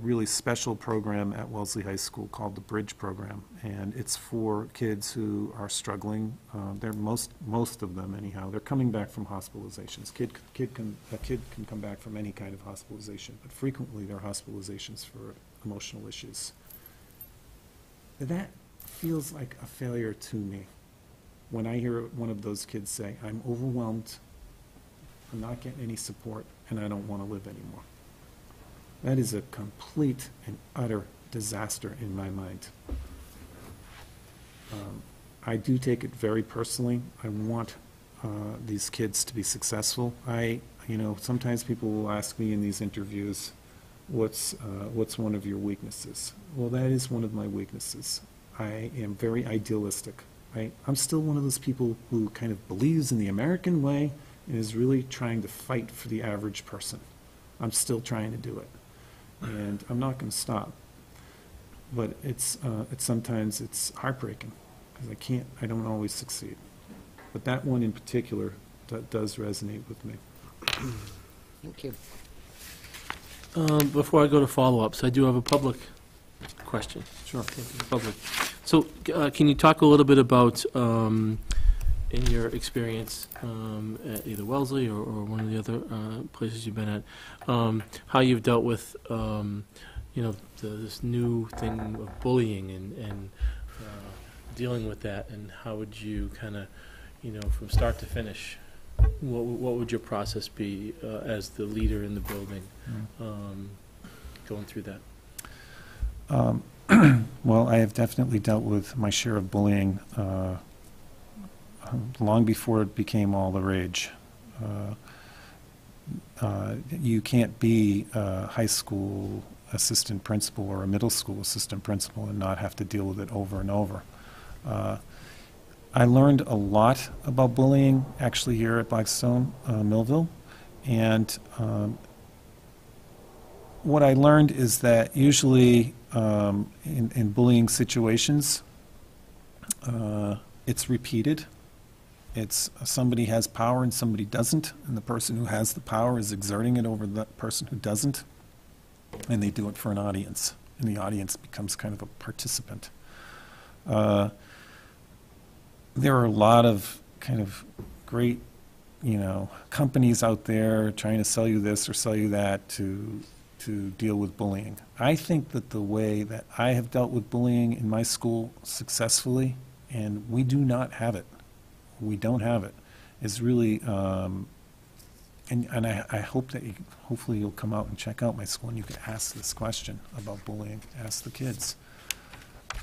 really special program at Wellesley High School called the Bridge Program, and it's for kids who are struggling. They're most of them, anyhow. They're coming back from hospitalizations. A kid can come back from any kind of hospitalization, but frequently they're hospitalizations for emotional issues. That feels like a failure to me when I hear one of those kids say, I'm overwhelmed, I'm not getting any support, and I don't want to live anymore. That is a complete and utter disaster in my mind. I do take it very personally. I want these kids to be successful. Sometimes people will ask me in these interviews, what's one of your weaknesses? Well, that is one of my weaknesses. I am very idealistic. I'm still one of those people who kind of believes in the American way and is really trying to fight for the average person. I'm still trying to do it. And I'm not going to stop. but it's sometimes it's heartbreaking, because I don't always succeed. But that one in particular does resonate with me. Thank you. Before I go to follow-ups, I do have a public question. Sure. Public. So, can you talk a little bit about, in your experience at either Wellesley or one of the other places you've been at, how you've dealt with, this new thing of bullying and dealing with that, and how would you kind of, from start to finish, what would your process be as the leader in the building, going through that? Well, I have definitely dealt with my share of bullying long before it became all the rage. You can't be a high school assistant principal or a middle school assistant principal and not have to deal with it over and over. I learned a lot about bullying actually here at Blackstone Millville, and what I learned is that usually in bullying situations, it's repeated. It's somebody has power and somebody doesn't, and the person who has the power is exerting it over the person who doesn't, and they do it for an audience, and the audience becomes kind of a participant. There are a lot of kind of great, companies out there trying to sell you this or sell you that to deal with bullying. I think that the way that I have dealt with bullying in my school successfully, and we do not have it, we don't have it, is really, and I hope that hopefully you'll come out and check out my school and you can ask this question about bullying, ask the kids.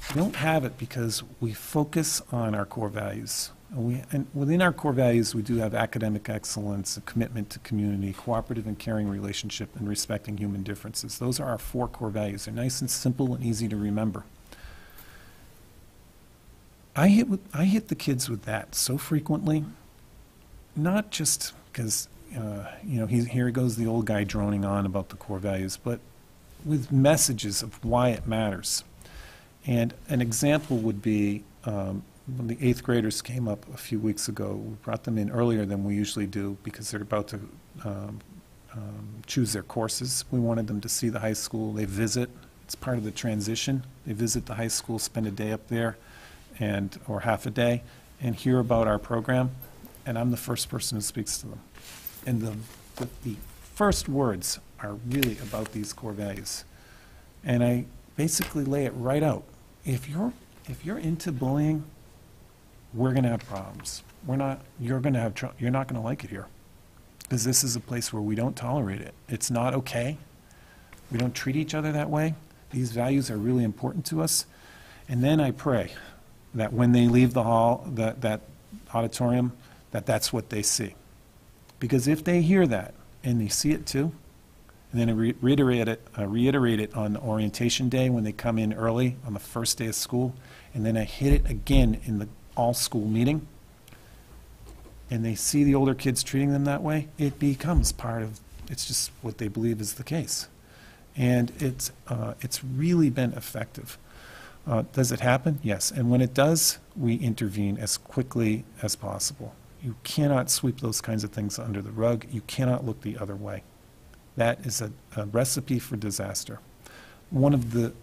We don't have it because we focus on our core values. And within our core values, we do have academic excellence, a commitment to community, cooperative and caring relationship, and respecting human differences. Those are our 4 core values. They're nice and simple and easy to remember. I hit the kids with that so frequently, not just because, here goes the old guy droning on about the core values, but with messages of why it matters. And an example would be when the 8th graders came up a few weeks ago. We brought them in earlier than we usually do because they're about to choose their courses. We wanted them to see the high school. They visit. It's part of the transition. They visit the high school, spend a day up there, or half a day, and hear about our program. And I'm the first person who speaks to them. And the first words are really about these core values. And I basically lay it right out. If you're into bullying, we're going to have problems. You're not going to like it here, because this is a place where we don't tolerate it. It's not okay. We don't treat each other that way. These values are really important to us. And then I pray that when they leave the hall, that auditorium, that's what they see. Because if they hear that and they see it too, and then I reiterate it on orientation day when they come in early on the first day of school, and then I hit it again in the all-school meeting, and they see the older kids treating them that way, it becomes it's just what they believe is the case. And it's really been effective. Does it happen? Yes. And when it does, we intervene as quickly as possible. You cannot sweep those kinds of things under the rug. You cannot look the other way. That is a recipe for disaster. One of the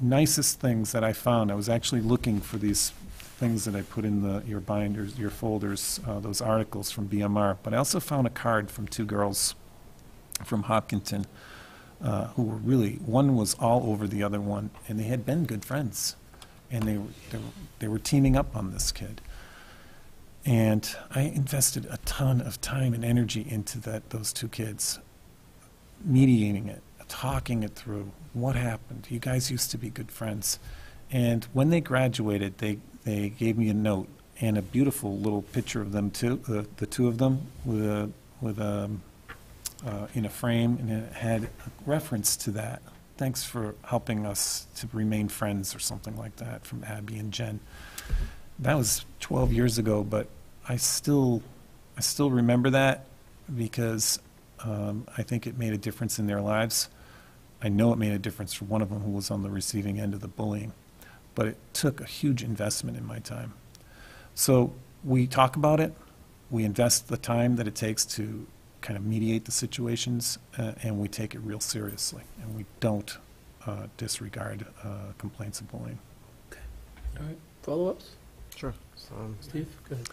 nicest things that I found, I was actually looking for these things that I put in your binders, your folders, those articles from BMR, but I also found a card from 2 girls from Hopkinton who were really, one was all over the other one, and they had been good friends, and they were teaming up on this kid. And I invested a ton of time and energy into those 2 kids, mediating it, talking it through. What happened? You guys used to be good friends. And when they graduated, they gave me a note and a beautiful little picture of them too, the 2 of them in a frame, and it had a reference to that. Thanks for helping us to remain friends, or something like that, from Abby and Jen. That was 12 years ago, but I still remember that because I think it made a difference in their lives. I know it made a difference for one of them who was on the receiving end of the bullying, but it took a huge investment in my time. So we talk about it, we invest the time that it takes to kind of mediate the situations, and we take it real seriously, and we don't disregard complaints of bullying. All right, follow-ups? Sure. Steve, go ahead.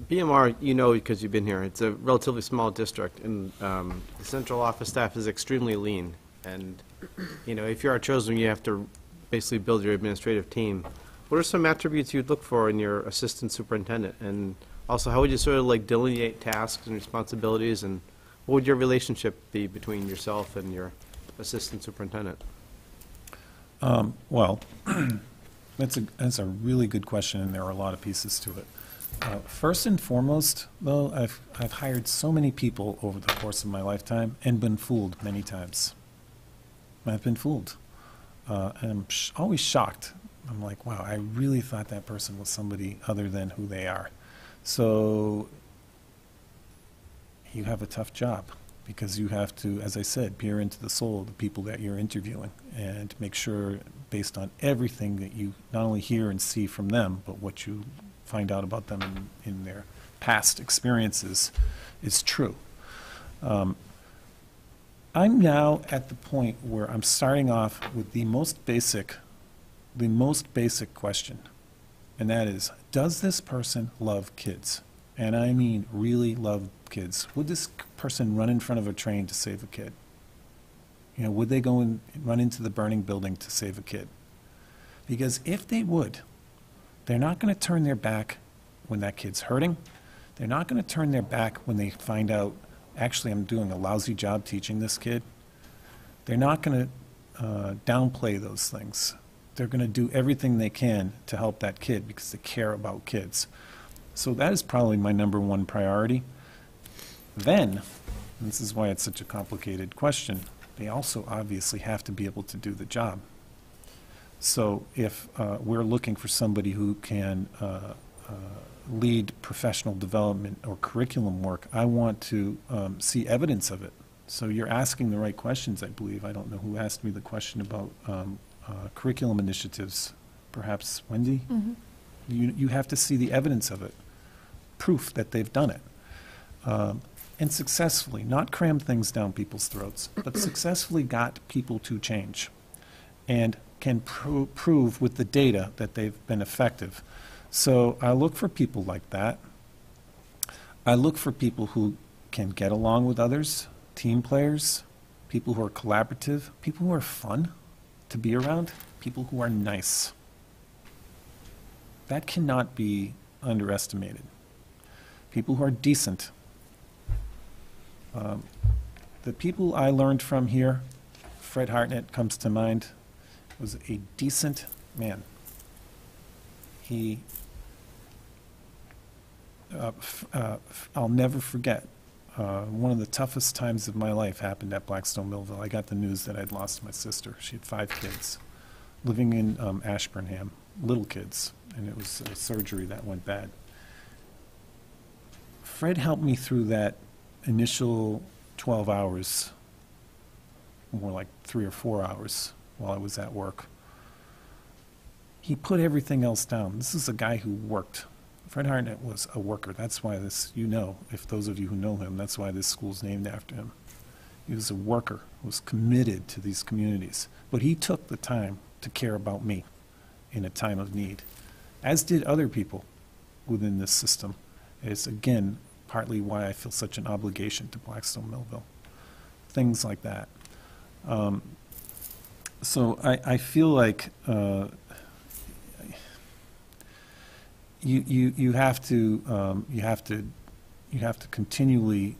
BMR, you know because you've been here, it's a relatively small district, and the central office staff is extremely lean. And, you know, if you're our chosen, you have to basically build your administrative team. What are some attributes you'd look for in your assistant superintendent? And also, how would you sort of like delineate tasks and responsibilities, and what would your relationship be between yourself and your assistant superintendent? Well, that's a really good question, and there are a lot of pieces to it. First and foremost, though, I've hired so many people over the course of my lifetime and been fooled many times. I've been fooled. And I'm always shocked. I'm like, wow, I really thought that person was somebody other than who they are. So you have a tough job, because you have to, as I said, peer into the soul of the people that you're interviewing and make sure, based on everything that you not only hear and see from them, but what you find out about them in their past experiences is true. I'm now at the point where I'm starting off with the most basic question, and that is, does this person love kids? And I mean really love kids. Would this person run in front of a train to save a kid? You know, would they go and run into the burning building to save a kid? Because if they would, they're not going to turn their back when that kid's hurting. They're not going to turn their back when they find out, actually, I'm doing a lousy job teaching this kid. They're not going to downplay those things. They're going to do everything they can to help that kid because they care about kids. So that is probably my number one priority. Then, and this is why it's such a complicated question, they also obviously have to be able to do the job. So if we're looking for somebody who can lead professional development or curriculum work, I want to see evidence of it. So you're asking the right questions, I believe. I don't know who asked me the question about curriculum initiatives. Perhaps Wendy? Mm-hmm. You have to see the evidence of it, proof that they've done it. And successfully, not cram things down people's throats, but successfully got people to change and can prove with the data that they've been effective. So I look for people like that. I look for people who can get along with others, team players, people who are collaborative, people who are fun to be around, people who are nice. That cannot be underestimated. People who are decent. The people I learned from here, Fred Hartnett comes to mind, was a decent man. I'll never forget, one of the toughest times of my life happened at Blackstone Millville. I got the news that I'd lost my sister. She had 5 kids, living in Ashburnham, little kids, and it was a surgery that went bad. Fred helped me through that initial 12 hours, more like 3 or 4 hours while I was at work. He put everything else down. This is a guy who worked. Fred Hartnett was a worker. That's why this, if those of you who know him, that's why this school's named after him. He was a worker, was committed to these communities. But he took the time to care about me in a time of need, as did other people within this system. It's, again, partly why I feel such an obligation to Blackstone Millville. Things like that. So I feel like you have to continually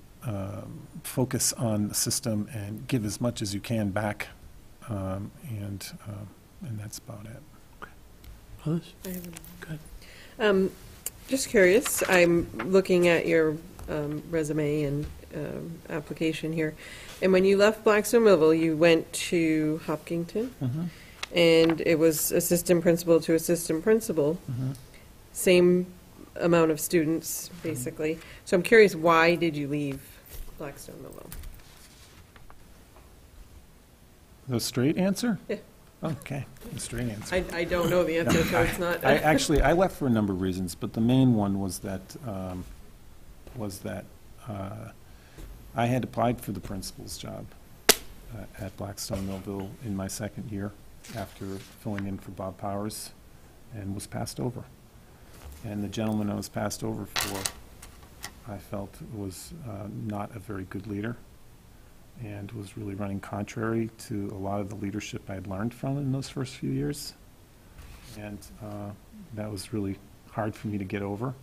focus on the system and give as much as you can back, and that's about it. Others? I have Go ahead. Just curious, I'm looking at your resume and application here, and when you left Blackstone Millville, you went to Hopkinton, and it was assistant principal to assistant principal, same amount of students, basically. So I'm curious, why did you leave Blackstone Millville? The straight answer? Yeah. Okay, the straight answer. I don't know the answer, so it's not. I left for a number of reasons, but the main one was that I had applied for the principal's job at Blackstone Millville in my second year after filling in for Bob Powers, and was passed over. And the gentleman I was passed over for, I felt was not a very good leader, and was really running contrary to a lot of the leadership I had learned from in those first few years. And that was really hard for me to get over.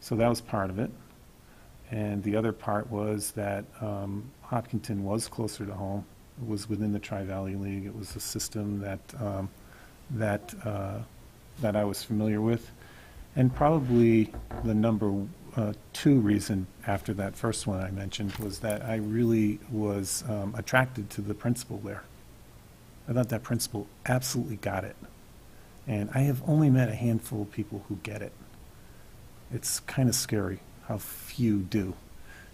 So that was part of it. And the other part was that Hopkinton was closer to home. It was within the Tri-Valley League. It was a system that I was familiar with. And probably the number two reason after that first one I mentioned was that I really was attracted to the principal there. I thought that principal absolutely got it. And I have only met a handful of people who get it. It's kind of scary how few do.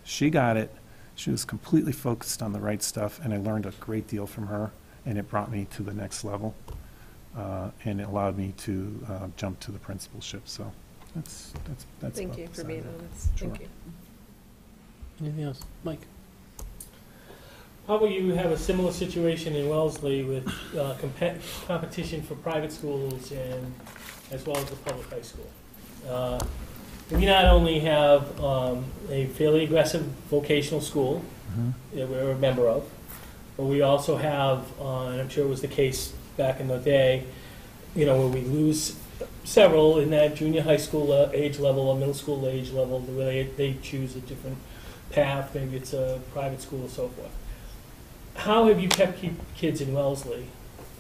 She got it. She was completely focused on the right stuff, and I learned a great deal from her, and it brought me to the next level, and it allowed me to jump to the principalship. So that's Thank about you the for side being of it. honest. Sure. Thank you. Anything else? Mike? How about you have a similar situation in Wellesley with competition for private schools and as well as the public high school? We not only have a fairly aggressive vocational school that we're a member of, but we also have, and I'm sure it was the case back in the day, where we lose several in that junior high school age level or middle school age level, where they choose a different path, maybe it's a private school or so forth. How have you kept kids in Wellesley,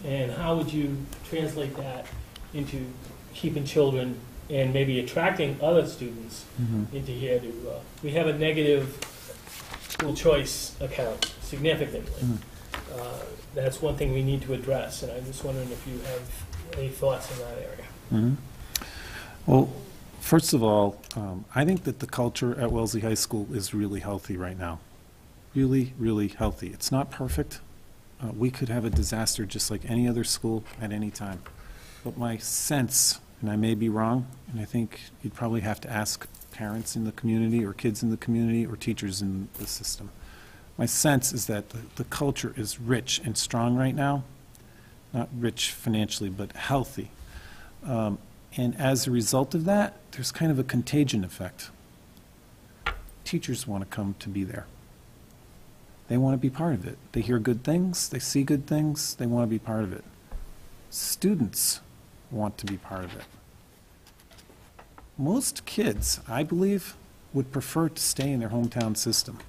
and how would you translate that into keeping children and maybe attracting other students into here? We have a negative school choice account significantly. That's one thing we need to address, and I'm just wondering if you have any thoughts in that area. Well, first of all, I think that the culture at Wellesley High School is really healthy right now. Really, really healthy. It's not perfect. We could have a disaster just like any other school at any time. But my sense, and I may be wrong, and I think you'd probably have to ask parents in the community or kids in the community or teachers in the system. My sense is that the culture is rich and strong right now. Not rich financially, but healthy. And as a result of that, there's kind of a contagion effect. Teachers want to come to be there. They want to be part of it. They hear good things, they see good things, they want to be part of it. Students want to be part of it. Most kids, I believe, would prefer to stay in their hometown system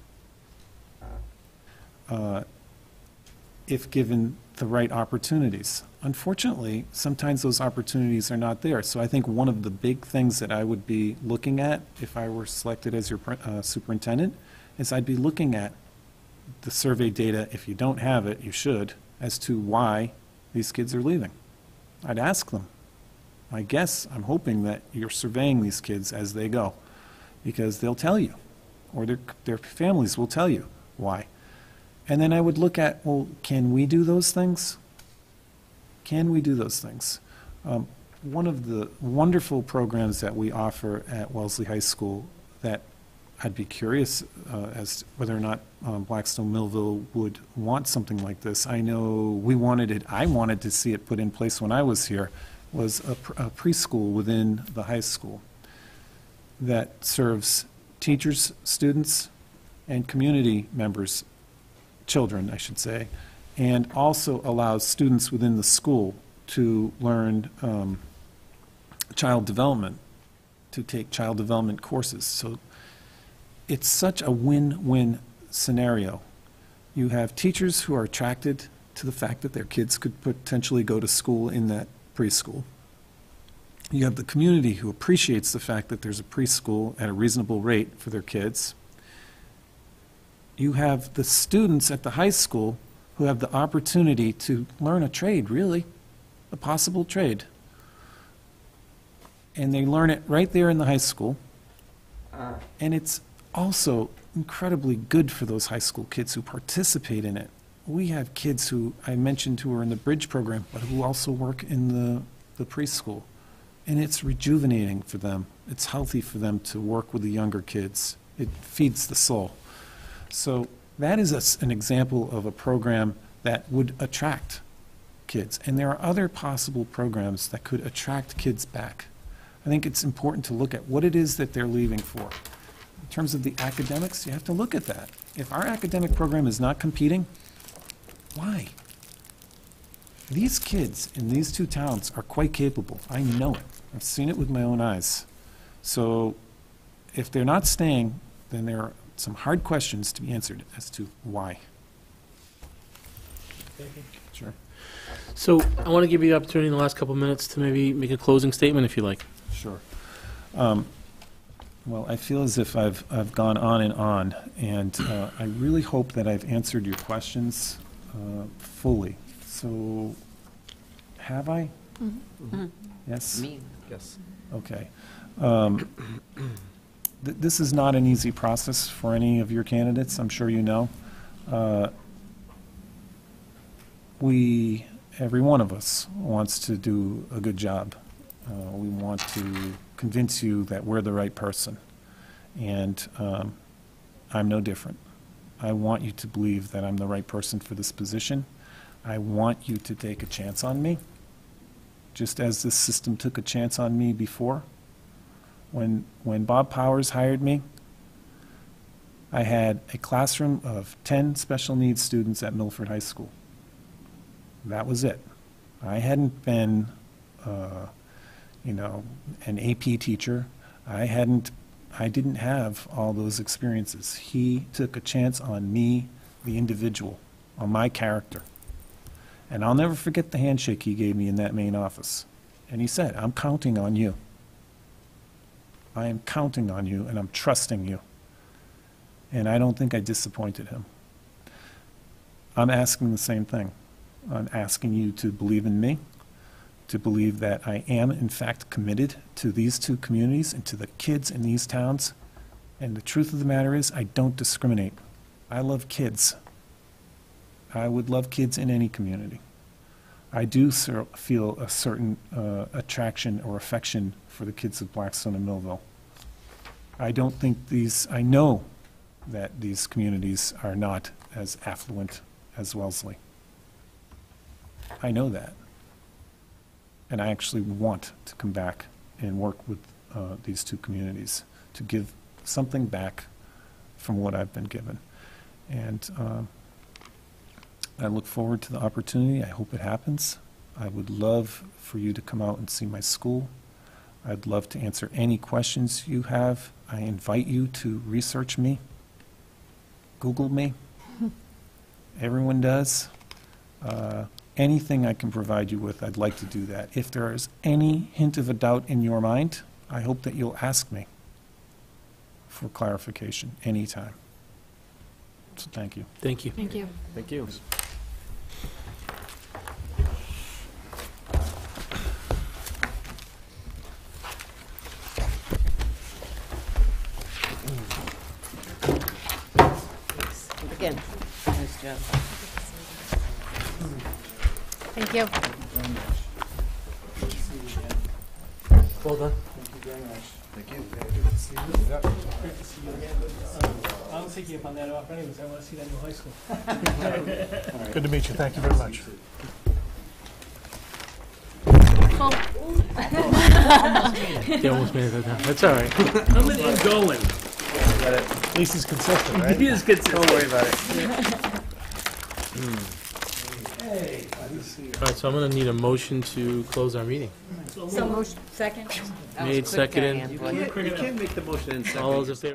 if given the right opportunities. Unfortunately, sometimes those opportunities are not there. So I think one of the big things that I would be looking at if I were selected as your superintendent is I'd be looking at the survey data. If you don't have it, you should, as to why these kids are leaving. I'd ask them. I guess I'm hoping that you're surveying these kids as they go, because they'll tell you, or their families will tell you why. And then I would look at, well, can we do those things? Can we do those things? One of the wonderful programs that we offer at Wellesley High School that I'd be curious as to whether or not Blackstone Millville would want something like this. I know we wanted it, I wanted to see it put in place when I was here, was a preschool within the high school that serves teachers, students, and community members, children, I should say, and also allows students within the school to learn child development, to take child development courses. So it's such a win-win scenario. You have teachers who are attracted to the fact that their kids could potentially go to school in that preschool. You have the community who appreciates the fact that there's a preschool at a reasonable rate for their kids. You have the students at the high school who have the opportunity to learn a trade, really, a possible trade. And they learn it right there in the high school. And it's also incredibly good for those high school kids who participate in it. we have kids who I mentioned who are in the Bridge program, but who also work in the preschool. And it's rejuvenating for them. It's healthy for them to work with the younger kids. It feeds the soul. So that is an example of a program that would attract kids. And there are other possible programs that could attract kids back. I think it's important to look at what it is that they're leaving for. In terms of the academics, you have to look at that. If our academic program is not competing, why? These kids in these two towns are quite capable. I know it. I've seen it with my own eyes. So if they're not staying, then there are some hard questions to be answered as to why. Sure. So I want to give you the opportunity in the last couple of minutes to maybe make a closing statement if you like. Sure. Well, I feel as if I've gone on, and I really hope that I've answered your questions fully. So, have I? Mhm. Yes? Me. Yes. Okay. This is not an easy process for any of your candidates, I'm sure you know. Every one of us wants to do a good job. We want to convince you that we're the right person. And I'm no different. I want you to believe that I'm the right person for this position. I want you to take a chance on me, just as this system took a chance on me before. When Bob Powers hired me, I had a classroom of 10 special needs students at Milford High School. That was it. I hadn't been, an AP teacher. I didn't have all those experiences. He took a chance on me, the individual, on my character. And I'll never forget the handshake he gave me in that main office. And he said, I'm counting on you. I am counting on you, and I'm trusting you. And I don't think I disappointed him. I'm asking the same thing. I'm asking you to believe in me, to believe that I am, in fact, committed to these two communities and to the kids in these towns. And the truth of the matter is, I don't discriminate. I love kids. I would love kids in any community. I do feel a certain attraction or affection for the kids of Blackstone and Millville. I know that these communities are not as affluent as Wellesley. I know that. And I actually want to come back and work with these two communities to give something back from what I've been given. And I look forward to the opportunity. I hope it happens. I would love for you to come out and see my school. I'd love to answer any questions you have. I invite you to research me, Google me. Everyone does. Anything I can provide you with, I'd like to do that. If there is any hint of a doubt in your mind, I hope that you'll ask me for clarification anytime. So thank you. Thank you. Thank you. Thank you. Again, nice job. Thank you. Well done. I'll take you up on that offer anyways, I want to see that new high school. Good to meet you. Thank you very much. You almost made it that time. That's all right. Coming and going. At least he's consistent, right? He is consistent. Don't worry about it. All right, so I'm going to need a motion to close our meeting. So motion, second? That was Made, quick, seconded. Diane, boy. You can't make the motion in second. All those in favor?